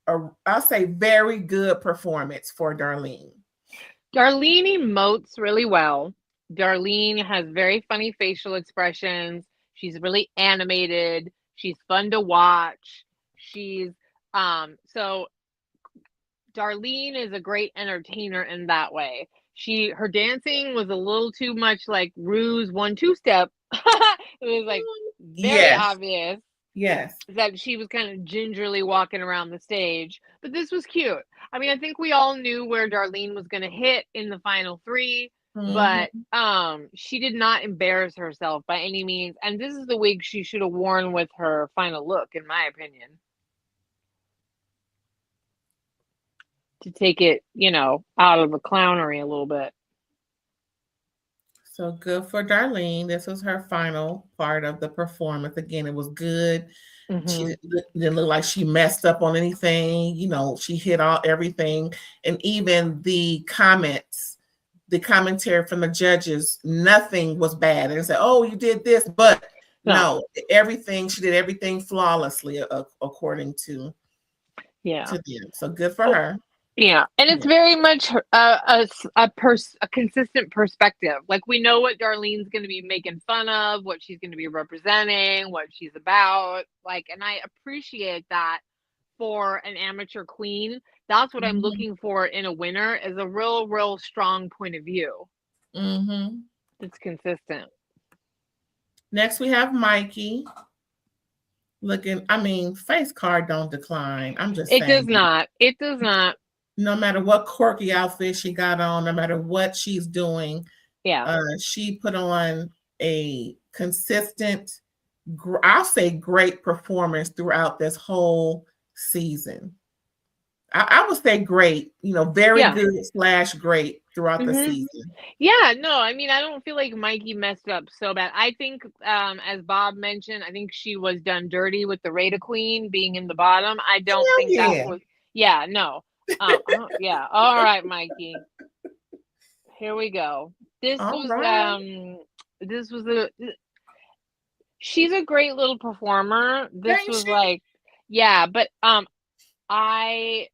I'll say very good performance for Darlene. Darlene emotes really well. Darlene has very funny facial expressions. She's really animated. She's fun to watch. She's So Darlene is a great entertainer in that way. Her dancing was a little too much like Rue's 1-2 step. It was like very obvious. Yes. That she was kind of gingerly walking around the stage. But this was cute. I mean, I think we all knew where Darlene was going to hit in the final 3, but she did not embarrass herself by any means. And this is the wig she should have worn with her final look, in my opinion. To take it, out of the clownery a little bit. So good for Darlene. This was her final part of the performance. Again, it was good. She didn't look like she messed up on anything. She hit everything. And even the comments, the commentary from the judges, nothing was bad. And said, oh, you did this. But no, she did everything flawlessly according to them. So good for her. Yeah, and it's very much a consistent perspective. Like, we know what Darlene's going to be making fun of, what she's going to be representing, what she's about. Like, and I appreciate that for an amateur queen. That's what I'm looking for in a winner, is a real strong point of view. It's consistent. Next, we have Myki. Face card don't decline. I'm just saying. It does not. It does not. No matter what quirky outfit she got on, no matter what she's doing, she put on a consistent, I'll say great performance throughout this whole season. I would say great, very good / great throughout the season. Yeah, no, I don't feel like Myki messed up so bad. I think, as Bob mentioned, I think she was done dirty with the Raider Queen being in the bottom. I don't think that was, no. All right, Myki. Here we go. This was she's a great little performer. This was like, but I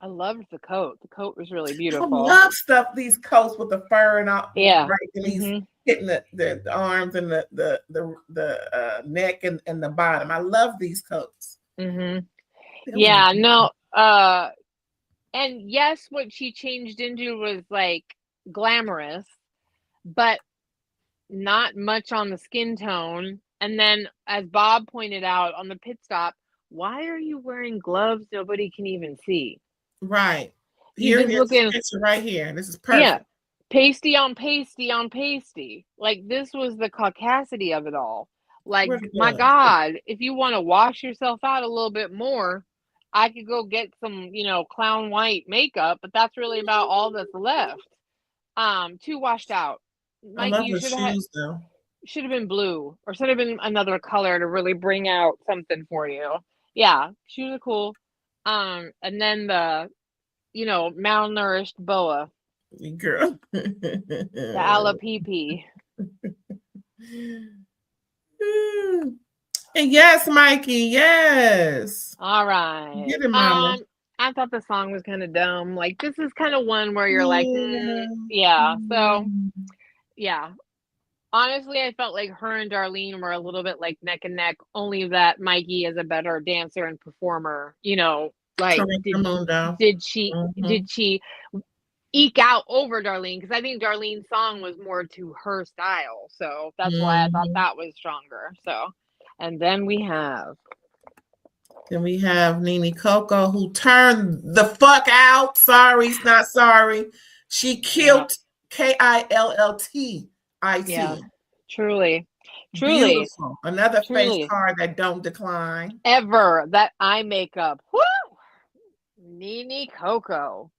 loved the coat. The coat was really beautiful. I love these coats with the fur and all. Right, and he's hitting the arms and the neck and the bottom. I love these coats. And yes, what she changed into was like glamorous, but not much on the skin tone. And then, as Bob pointed out on the pit stop, why are you wearing gloves nobody can even see? Right. Here's the picture right here. This is perfect. Yeah. Pasty on pasty on pasty. Like, this was the caucasity of it all. Like, my God, if you want to wash yourself out a little bit more, I could go get some, clown white makeup, but that's really about all that's left. Too washed out. I love the shoes, though. Should have been blue, or should have been another color to really bring out something for you. Yeah, shoes are cool. And then the, malnourished boa. Girl. The alapepe. Yes, Myki. Yes. All right. Get it, mama. I thought the song was kind of dumb. Like, this is kind of one where you're like, So, yeah. Honestly, I felt like her and Darlene were a little bit like neck and neck, only that Myki is a better dancer and performer. Like, did she eke out over Darlene? Because I think Darlene's song was more to her style. So that's why I thought that was stronger. So, and then we have Nini Coco, who turned the fuck out. Sorry, it's not sorry. She killed KILLT. Yeah, truly. Beautiful. Another face card that don't decline. Ever that eye makeup. Woo! Nini Coco.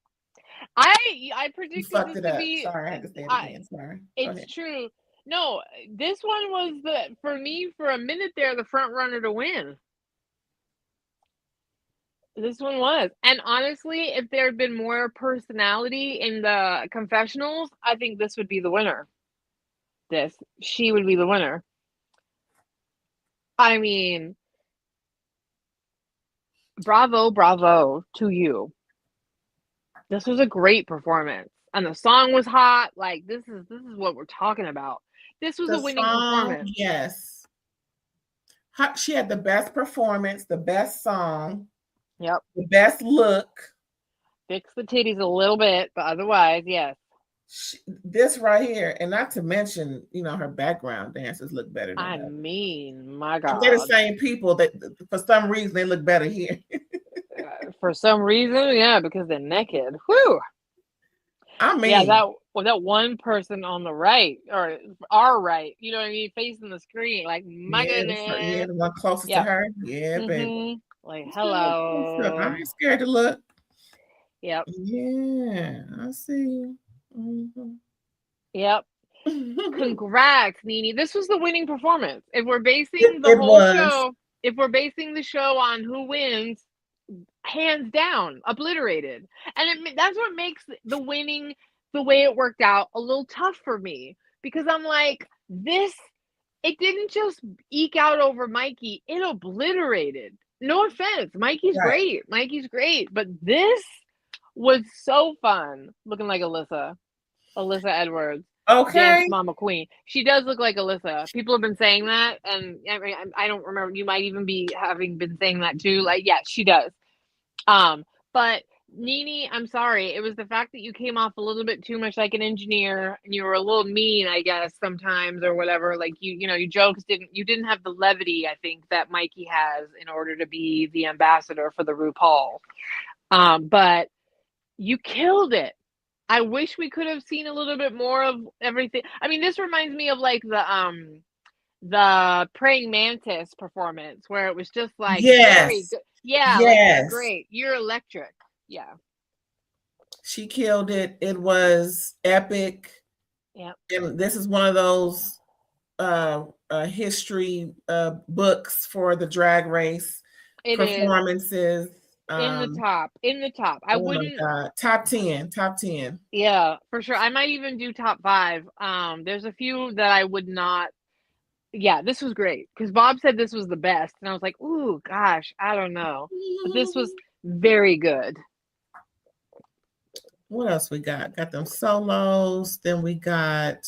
I predicted this to be. Sorry, I had to say it again. Sorry. It's true. No, this one was for me, for a minute there, the front runner to win. This one was. And honestly, if there had been more personality in the confessionals, I think this would be the winner. She would be the winner. I mean, bravo to you. This was a great performance. And the song was hot. Like, this is what we're talking about. This was a winning performance. Yes. She had the best performance, the best song, Yep. the best look. Fix the titties a little bit, but otherwise, yes. This right here, and not to mention, her background dancers look better than I her. mean, my God. They're the same people that, for some reason, they look better here. For some reason, yeah, because they're naked. Whew. I mean, yeah, that one person on the right or our right, you know what I mean, facing the screen, like my goodness. The one closest to her. Yeah, baby. Like, hello. I ain't scared to look. Yep. Yeah, I see. Mm-hmm. Yep. Congrats, Nini. This was the winning performance. If we're basing the whole show, if we're basing the show on who wins, hands down, obliterated. And that's what makes the winning, the way it worked out, a little tough for me. Because I'm like, it didn't just eke out over Myki, it obliterated. No offense, Mikey's great. Mikey's great. But this was so fun. Looking like Alyssa Edwards. Okay. Dance Mama Queen. She does look like Alyssa. People have been saying that, and I don't remember. You might even be having been saying that too. Like, yeah, she does. But Nini, I'm sorry. It was the fact that you came off a little bit too much like an engineer, and you were a little mean, I guess, sometimes or whatever. Like your jokes didn't have the levity, I think, that Myki has in order to be the ambassador for the RuPaul. But you killed it. I wish we could have seen a little bit more of everything. I mean, this reminds me of like the praying mantis performance where it was just like very good. Yeah, like great. You're electric. Yeah. She killed it. It was epic. Yeah. And this is one of those history books for the Drag Race performances. In the top. I wouldn't. Top 10. Yeah, for sure. I might even do top 5. There's a few that I would not. Yeah, this was great because Bob said this was the best, and I was like, "Ooh, gosh, I don't know," but this was very good. What else we got? Got them solos. Then we got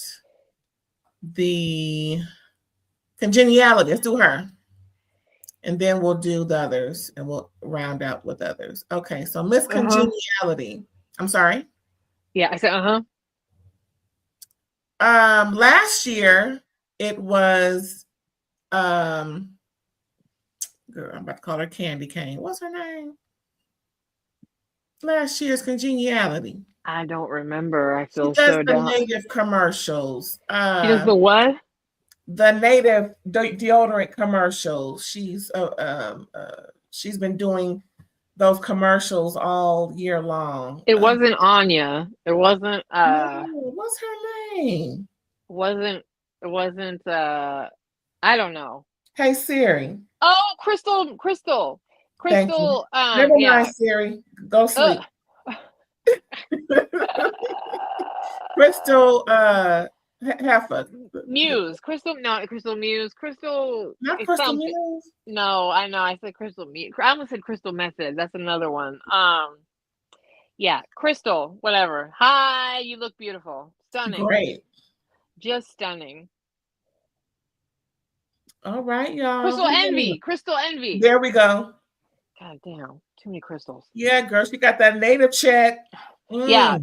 the congeniality. Let's do her. And then we'll do the others and we'll round out with others. Okay, so Miss Congeniality. I'm sorry. Yeah, I said last year it was girl, I'm about to call her Candy Cane. What's her name? Last year's Congeniality. I don't remember. I feel she does so the dumb. native commercials. She does the what? The native deodorant commercials. She's been doing those commercials all year long. It wasn't Anya. It wasn't what's her name? It wasn't I don't know. Hey Siri. Oh, Crystal. Never mind, Siri. Go sleep. Crystal Heffa. Muse. Crystal Muse. Not Crystal Muse. No, I know. I said Crystal Muse. I almost said Crystal Method. That's another one. Yeah, Crystal, whatever. Hi, you look beautiful. Stunning. Great. Just stunning. All right, y'all. Crystal Envy. There we go. God damn, too many crystals. Yeah, girl, she got that native check. Yeah,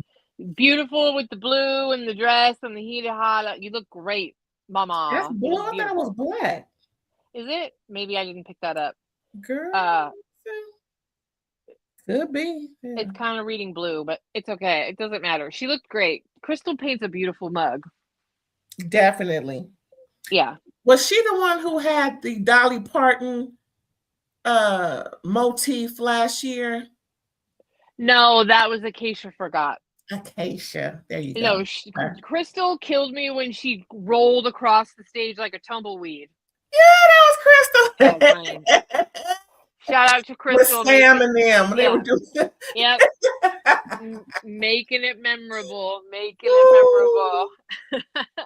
beautiful with the blue and the dress and the heated hot. You look great, mama. That's blue. I thought it was black. Is it? Maybe I didn't pick that up. Girl, could be. Yeah. It's kind of reading blue, but it's okay. It doesn't matter. She looked great. Crystal paints a beautiful mug. Definitely. Yeah. Was she the one who had the Dolly Parton motif last year? No, that was Acacia Forgot. Acacia. There you go. No, Crystal killed me when she rolled across the stage like a tumbleweed. Yeah, that was Crystal. Shout out to Crystal. With Sam and them. They were doing Yep. Making it memorable.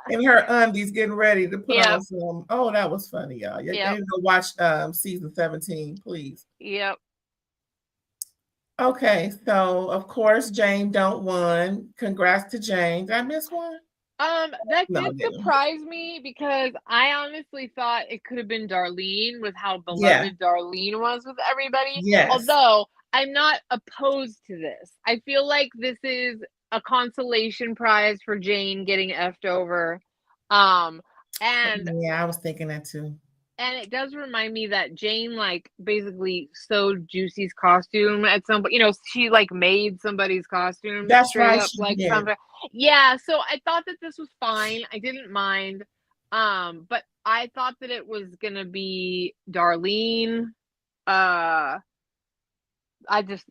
And her undies getting ready to put on some. Oh, that was funny, y'all. You need to go watch season 17, please. Yep. Okay, so of course Jane don't won. Congrats to Jane. Did I miss one? That No, did it didn't. surprise me because I honestly thought it could have been Darlene with how Yeah. beloved Darlene was with everybody. Yes. Although I'm not opposed to this. I feel like this is a consolation prize for Jane getting effed over. And yeah, I was thinking that too. And it does remind me that Jane like basically sewed Juicy's costume at some point. You know, she like made somebody's costume That's straight right, up she like did. something. Yeah, so I thought that this was fine. I didn't mind. But I thought that it was gonna be Darlene. I just,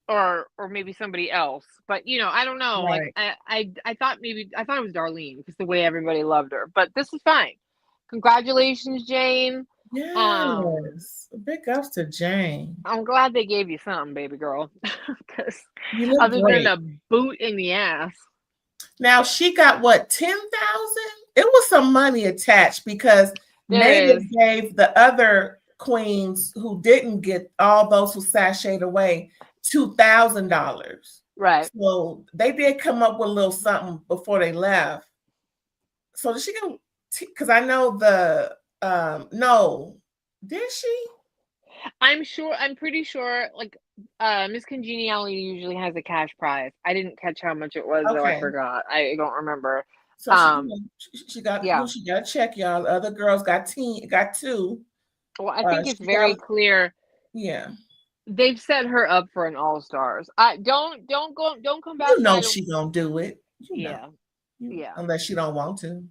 or maybe somebody else. But I don't know. Right. Like I thought it was Darlene because the way everybody loved her. But this is fine. Congratulations, Jane. Yes. Big ups to Jane. I'm glad they gave you something, baby girl. Because You look other great. than a boot in the ass. Now she got what, 10,000? It was some money attached because Native gave the other queens who didn't get, all those who sashayed away, $2,000. Right. So they did come up with a little something before they left. So did she go? Because I know no, did she? I'm pretty sure. Like, Miss Congeniality usually has a cash prize. I didn't catch how much it was, though. I forgot. I don't remember. So she got she got a check, y'all. The other girls got two. Well, I think it's very clear. Yeah. They've set her up for an All-Stars. Don't come back. You know she gonna do it. Yeah. Unless she don't want to.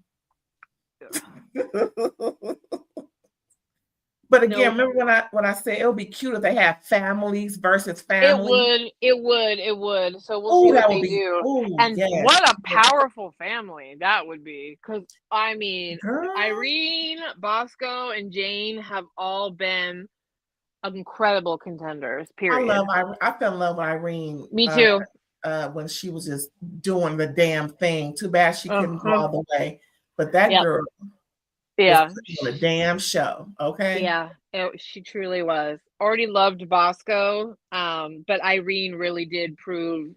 But again, remember when I said it would be cute if they have families versus families? It would. So we'll see what they do. What a powerful family that would be. Because, I mean, Irene, Bosco, and Jane have all been incredible contenders, period. I fell in love with Irene. Me too. When she was just doing the damn thing. Too bad she couldn't go all the way. But that girl... Yeah, on a damn show. Okay. Yeah, she truly was. Already loved Bosco, but Irene really did prove,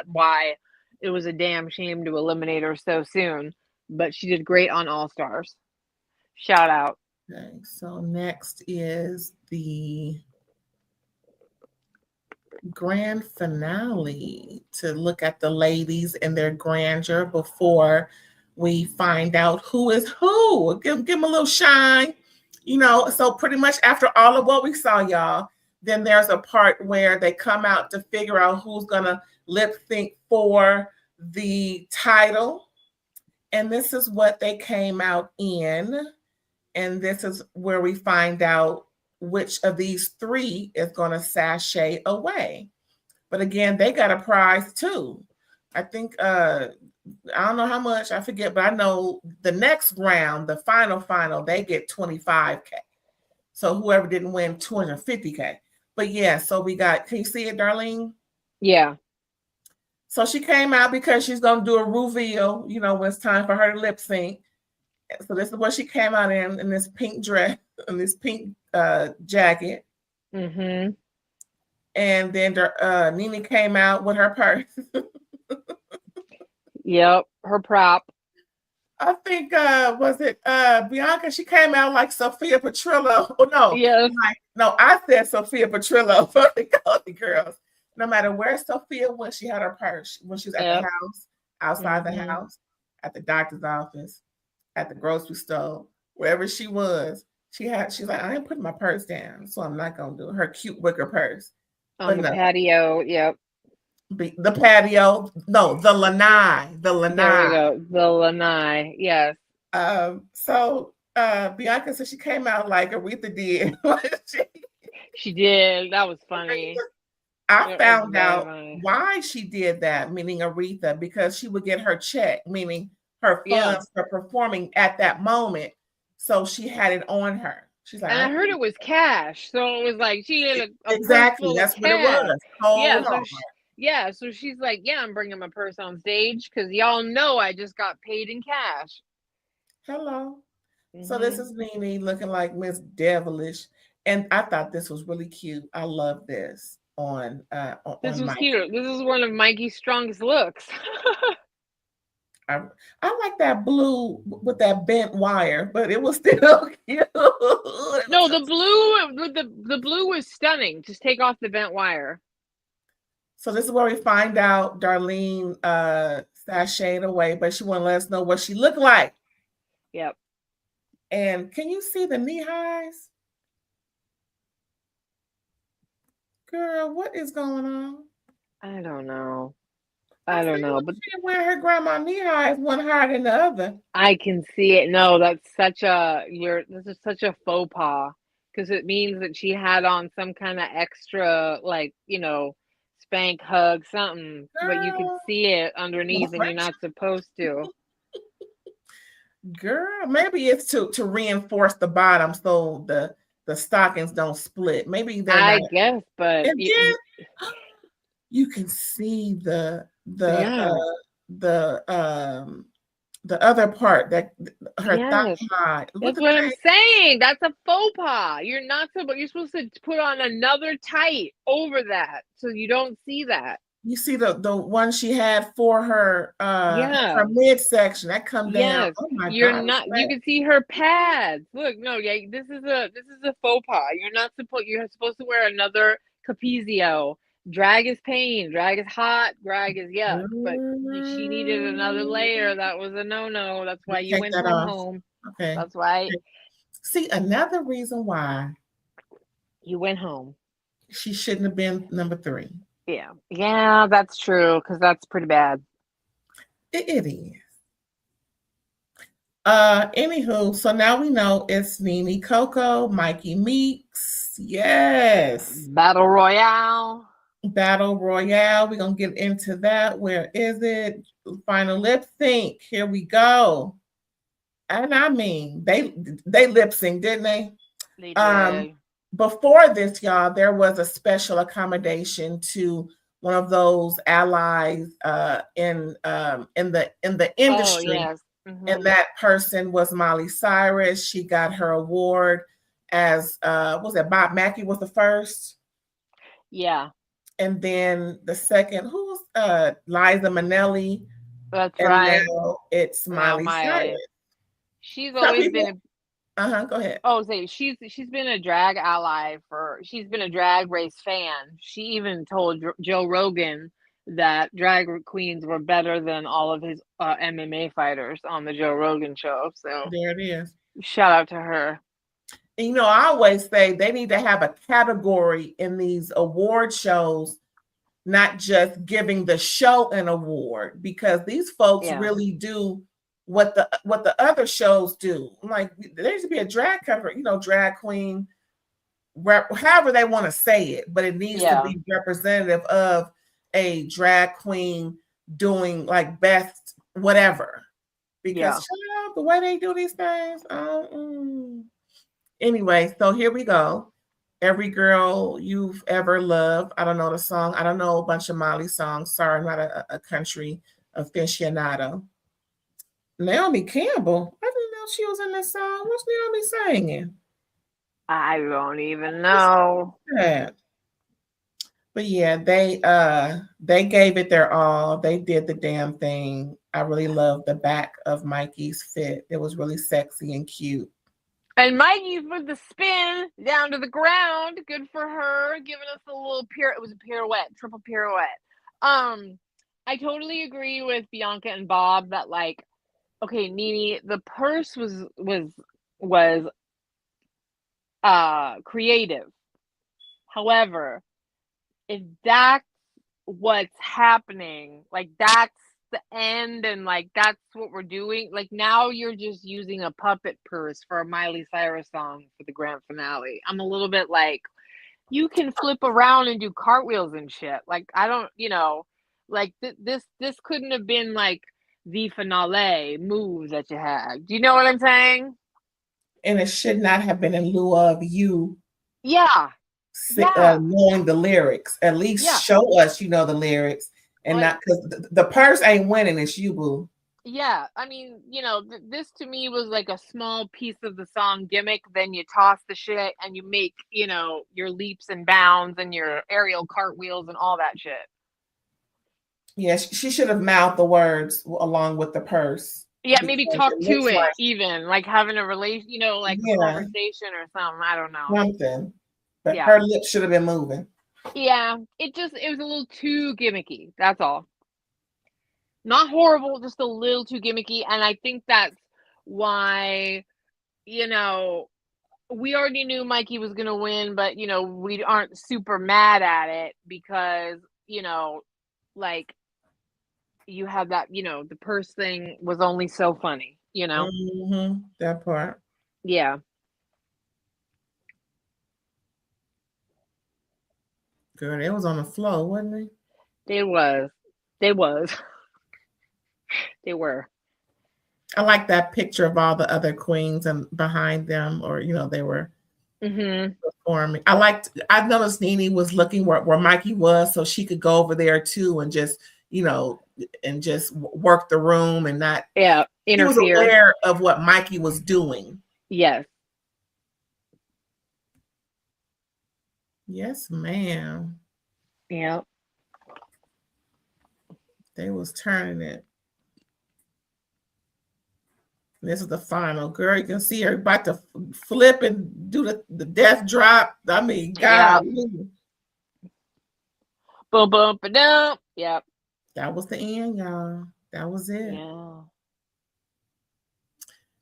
why it was a damn shame to eliminate her so soon. But she did great on All Stars. Shout out. Okay, so next is the grand finale to look at the ladies and their grandeur before we find out who is who. Give them a little shine, So pretty much after all of what we saw, y'all, then there's a part where they come out to figure out who's gonna lip sync for the title. And this is what they came out in. And this is where we find out which of these three is gonna sashay away. But again, they got a prize too. I think I don't know how much, I forget, but I know the next round, the final, they get 25K. So whoever didn't win, 250K. But yeah, so we got, can you see it, Darlene? Yeah. So she came out because she's going to do a reveal, when it's time for her to lip sync. So this is what she came out in this pink dress, in this pink jacket. Mm-hmm. And then Nini came out with her purse. Yep, her prop. I think was it Bianca? She came out like Sophia Petrillo. Oh no, yes, I said Sophia Petrillo for the Golden Girls. No matter where Sophia went, she had her purse. When she was at the house, outside the house, at the doctor's office, at the grocery store, wherever she was, she's like, I ain't putting my purse down, so I'm not gonna do it. Her cute wicker purse on the patio. Yep. The patio, no, the lanai. There we go, the lanai, yes. So Bianca said she came out like Aretha did. She did. That was funny. I found out why she did that, meaning Aretha, because she would get her check, meaning her funds for performing at that moment. So she had it on her. She's like, and I heard it was cash, so it was like she had a exactly. That's what it was. So she's like, I'm bringing my purse on stage because y'all know I just got paid in cash. Hello. Mm-hmm. So this is Nini looking like Miss Devilish, and I thought this was really cute. I love this on this was cute. This is one of Myki's strongest looks. I like that blue with that bent wire, but it was still cute. No, the blue was stunning. Just take off the bent wire. So this is where we find out Darlene sashayed away, but she want to let us know what she looked like. Yep. And can you see the knee highs? Girl, what is going on? I don't know. I don't know, but she wear her grandma knee highs one higher than the other. I can see it. No, that's such a this is such a faux pas, because it means that she had on some kind of extra, like, spank, hug, something, but you can see it underneath and you're not supposed to. Girl, maybe it's to reinforce the bottom so the stockings don't split. Maybe they're I not. guess, but And then you can see the other part, that her thigh high. That's what I'm saying. That's a faux pas. You're supposed to put on another tight over that so you don't see that. You see the one she had for her her midsection that come down. Oh my God. You can see her pads. Look, no, this is a faux pas. You're supposed to wear another capizio. Drag is pain, drag is hot, drag is yuck. But she needed another layer. That was a no-no. That's why you went home. Okay. That's why. See, another reason why you went home. She shouldn't have been number 3. Yeah, that's true, because that's pretty bad. It is. Anywho, so now we know it's Nini Coco, Myki Meeks. Yes. Battle Royale. We're gonna get into that. Where is it? Final lip sync. Here we go. And I mean, they lip sync, didn't they? They did. Before this, y'all, there was a special accommodation to one of those allies in the industry. Oh, yes. Mm-hmm. And that person was Miley Cyrus. She got her award as what was it? Bob Mackie was the first. Yeah. And then the second, who was Liza Minnelli? That's right. Now it's Miley Cyrus. She's always been go ahead. Oh, she's been a drag ally she's been a Drag Race fan. She even told Joe Rogan that drag queens were better than all of his MMA fighters on the Joe Rogan show. So there it is. Shout out to her. And, I always say they need to have a category in these award shows, not just giving the show an award, because these folks really do what the other shows do. Like, there needs to be a drag cover, drag queen, however they want to say it, but it needs to be representative of a drag queen doing like best whatever. Because the way they do these things. Anyway, so here we go. Every Girl You've Ever Loved. I don't know the song. I don't know a bunch of Miley songs. Sorry, I'm not a country aficionado. Naomi Campbell. I didn't know she was in this song. What's Naomi singing? I don't even know. But yeah, they gave it their all. They did the damn thing. I really love the back of Mikey's fit. It was really sexy and cute. And Mikey with the spin down to the ground. Good for her, giving us a little it was a pirouette, triple pirouette. I totally agree with Bianca and Bob that, like, okay, Nini, the purse was creative. However, if that's what's happening, like that's the end and like that's what we're doing, like now you're just using a puppet purse for a Miley Cyrus song for the grand finale. I'm a little bit like, you can flip around and do cartwheels and shit. Like, I don't, like this couldn't have been like the finale move that you had. Do you know what I'm saying? And it should not have been in lieu of you. Knowing the lyrics. At least show us the lyrics, and like, not because the purse ain't winning. It's you, boo. Yeah, I mean, this to me was like a small piece of the song gimmick. Then you toss the shit and you make, your leaps and bounds and your aerial cartwheels and all that shit. Yeah, she should have mouthed the words along with the purse. Yeah, maybe Because talk it to looks it, like, even like having a relation, like a yeah, conversation or something. I don't know. something. But Yeah. her lips should have been moving. Yeah. It was a little too gimmicky. That's all. Not horrible, just a little too gimmicky. And I think that's why, we already knew Myki was going to win, but, we aren't super mad at it because, like, you had that, the purse thing was only so funny, Mm-hmm. That part. Yeah. Girl, it was on the floor, wasn't it? They was. They was. They were. I like that picture of all the other queens and behind them, or they were performing. I noticed Nini was looking where Myki was, so she could go over there too and just work the room and not. Yeah, He was interfere. aware of what Myki was doing. Yes. Yes, ma'am. Yeah. They was turning it. This is the final. Girl, you can see her about to flip and do the death drop. I mean, God. Yeah. Boom, boom, ba-dum. Yep. That was the end, y'all. That was it. Yeah.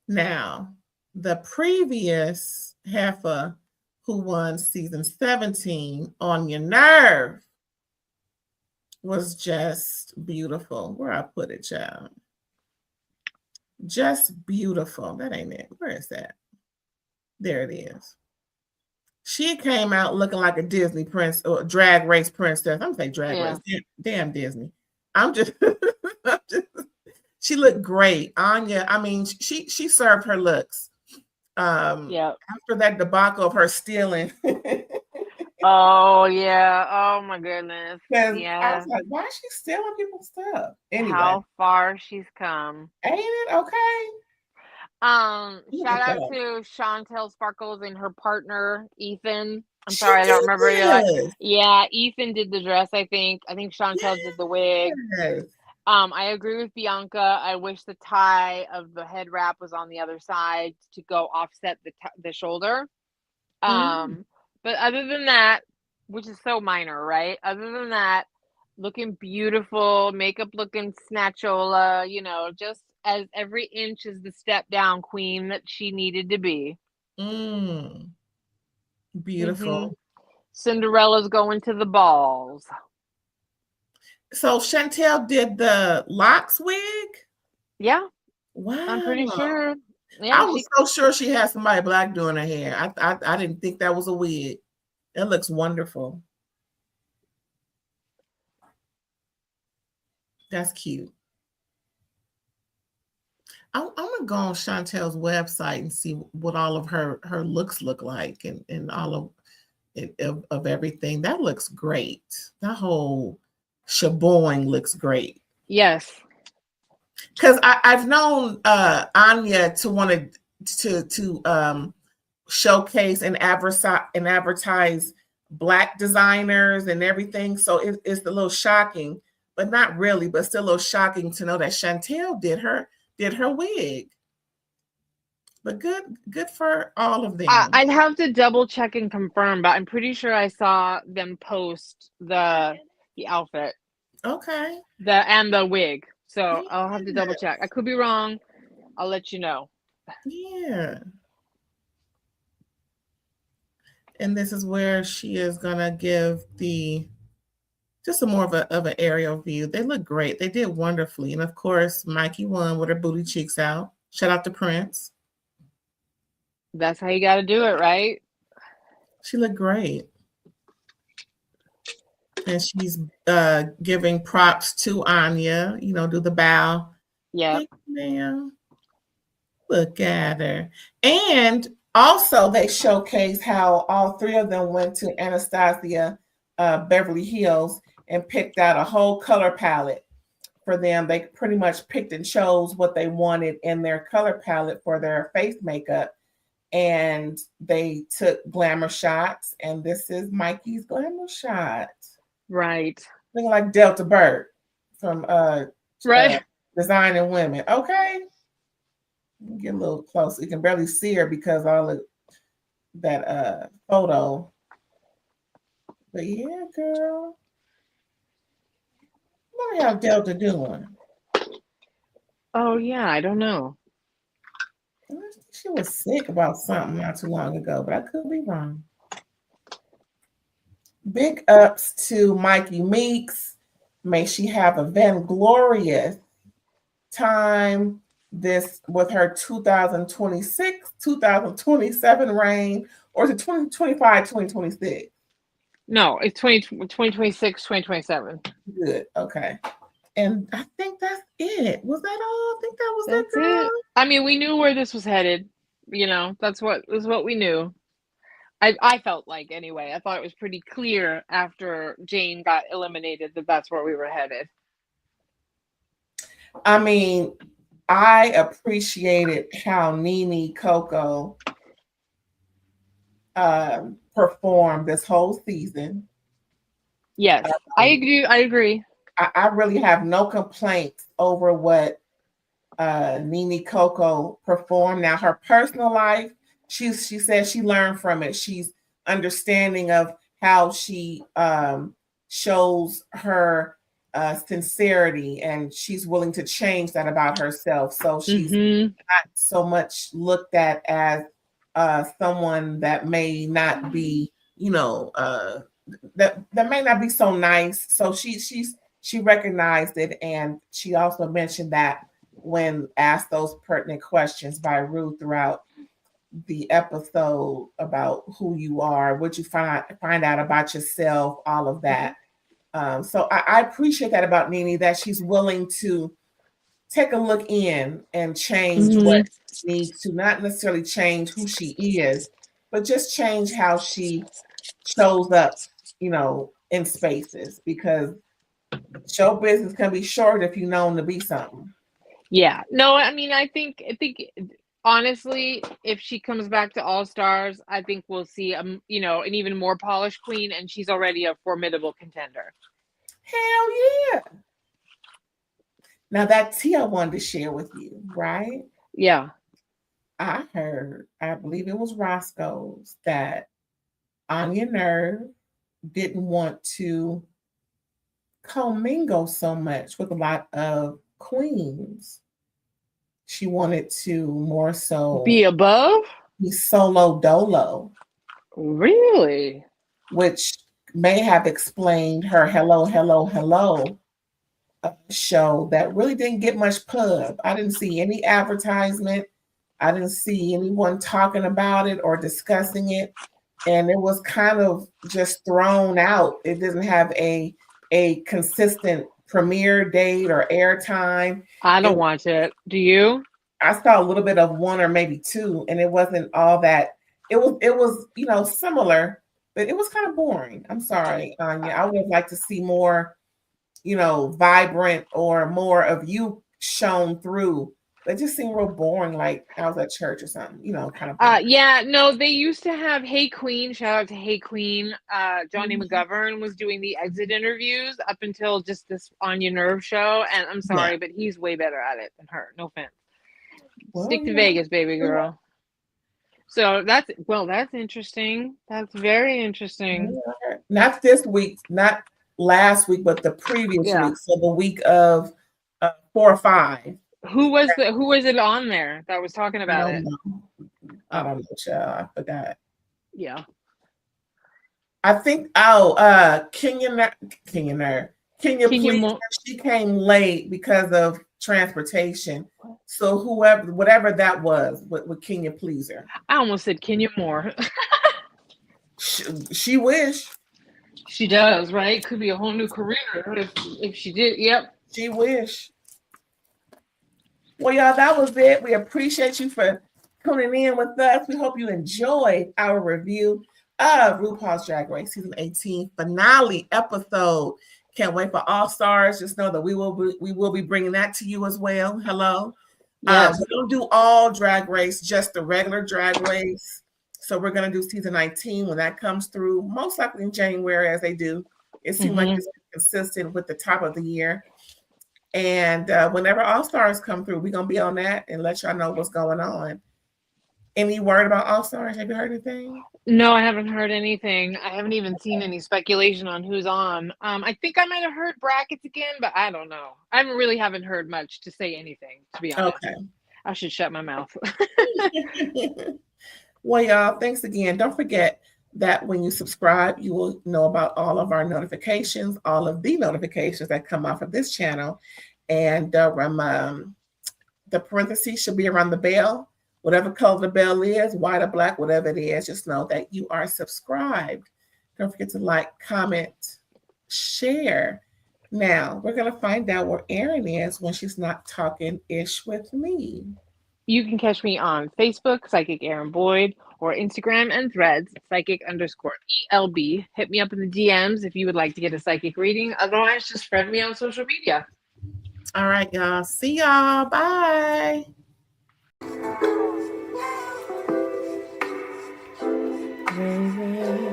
Now, the previous heifer who won season 17, On Your Nerve, was just beautiful. Where I put it, child. Just beautiful. That ain't it. Where is that? There it is. She came out looking like a Disney prince or drag race princess. I'm saying drag race. Damn Disney. I'm just she looked great. Anya, I mean, she served her looks. After that debacle of her stealing. Oh yeah. Oh my goodness. Yeah. I was like, why is she stealing people's stuff? Anyway. How far she's come. Ain't it okay? Shout out to Chantel Sparkles and her partner, Ethan. I'm sorry, I don't remember. Yeah, Ethan did the dress, I think. I think Chantel did the wig. I agree with Bianca. I wish the tie of the head wrap was on the other side to go offset the shoulder. But other than that, which is so minor, right? Other than that, looking beautiful, makeup looking snatchola, just as every inch is the step down queen that she needed to be. Beautiful. Cinderella's going to the balls. So Chantel did the locks wig? Yeah. Wow. I'm pretty sure. Yeah, I was so sure she had somebody black doing her hair. I didn't think that was a wig. It looks wonderful. That's cute. I'm gonna go on Chantel's website and see what all of her looks look like and all of everything. That looks great. That whole sheboing looks great. Yes. Because I've known Anya to want to showcase and advertise Black designers and everything. So it's a little shocking, but not really, but still a little shocking to know that Chantel did her wig. But good for all of them. I'd have to double check and confirm, but I'm pretty sure I saw them post the outfit. Okay. And the wig. So I'll have to double check. I could be wrong. I'll let you know. Yeah. And this is where she is gonna give just a more of an aerial view. They look great. They did wonderfully. And of course, Myki won with her booty cheeks out. Shout out to Prince. That's how you got to do it, right? She looked great. And she's giving props to Anya, do the bow. Yeah. Hey, ma'am. Look at her. And also they showcase how all three of them went to Anastasia Beverly Hills and picked out a whole color palette for them. They pretty much picked and chose what they wanted in their color palette for their face makeup. And they took glamour shots. And this is Myki's glamour shot. Right. Looking like Delta Burke from Right. Designing Women. Okay. Get a little close. You can barely see her because all of that photo. But yeah, girl. What the hell Delta doing? Oh yeah, I don't know. She was sick about something not too long ago, but I could be wrong. Big ups to Myki Meeks. May she have a vainglorious time this with her 2026, 2027 reign, or is it 2025, 2026? No, it's 2026, 2027. Good. Okay. And I think that's it. Was that all? I think that was That's it, girl. it. I mean, we knew where this was headed. You know, that's what we knew. I felt like anyway. I thought it was pretty clear after Jane got eliminated that that's where we were headed. I mean, I appreciated how Nini Coco performed this whole season. Yes, I agree. I really have no complaints over what Nini Coco performed. Now, her personal life, she said she learned from it. She's understanding of how she shows her sincerity, and she's willing to change that about herself. So she's not so much looked at as someone that may not be, that may not be so nice. So she recognized it, and she also mentioned that when asked those pertinent questions by Ruth throughout the episode about who you are, what you find out about yourself, all of that. So I appreciate that about Nini, that she's willing to take a look in and change what needs to, not necessarily change who she is, but just change how she shows up, in spaces, because show business can be short if you're known to be something. Yeah. No, I mean, I think honestly, if she comes back to All Stars, I think we'll see an even more polished queen, and she's already a formidable contender. Hell yeah. Now that tea I wanted to share with you, right? Yeah. I heard, I believe it was Roscoe's, that Anya Nerve didn't want to commingle so much with a lot of queens. She wanted to more so be above, be solo dolo. Really? Which may have explained her hello, hello, hello show that really didn't get much pub. I didn't see any advertisement. I didn't see anyone talking about it or discussing it. And it was kind of just thrown out. It doesn't have a consistent premiere date or airtime. I don't watch it. Do you? I saw a little bit of one or maybe two, and it wasn't all that. It was similar, but it was kind of boring. I'm sorry, Anya. I would have liked to see more, vibrant or more of you shown through. It just seemed real boring, like I was at church or something, kind of boring. Yeah, no, they used to have Hey Queen, shout out to Hey Queen. Johnny McGovern was doing the exit interviews up until just this Anya Nerve show, and I'm sorry, but he's way better at it than her. No offense. Stick to Vegas, baby girl. So that's interesting. That's very interesting. Not this week, not last week, but the previous week. So the week of 4 or 5. Who was it on there that was talking about it? I don't know, child. I forgot. Yeah. I think Kenya Please, she came late because of transportation. So whatever that was with Kenya Pleaser. I almost said Kenya Moore. she wish. She does, right? Could be a whole new career if she did. Yep. She wish. Well, y'all, that was it. We appreciate you for tuning in with us. We hope you enjoyed our review of RuPaul's Drag Race Season 18 finale episode. Can't wait for All Stars. Just know that we will be bringing that to you as well. Hello. Yes. We don't do all Drag Race, just the regular Drag Race. So we're going to do Season 19 when that comes through, most likely in January, as they do. It seems like it's consistent with the top of the year. And whenever All Stars come through, we're going to be on that and let y'all know what's going on. Any word about All Stars? Have you heard anything? No, I haven't heard anything. I haven't even seen any speculation on who's on. I think I might have heard brackets again, but I don't know. I haven't heard much to say anything, to be honest. Okay. I should shut my mouth. Well, y'all, thanks again. Don't forget that when you subscribe, you will know about all of our notifications, all of the notifications that come off of this channel. And the parentheses should be around the bell. Whatever color the bell is, white or black, whatever it is, just know that you are subscribed. Don't forget to like, comment, share. Now, we're going to find out where Erin is when she's not talking ish with me. You can catch me on Facebook, Psychic Erin Boyd, or Instagram and Threads, Psychic_ELB. Hit me up in the DMs if you would like to get a psychic reading. Otherwise, just friend me on social media. All right, y'all. See y'all. Bye. Rae, rae.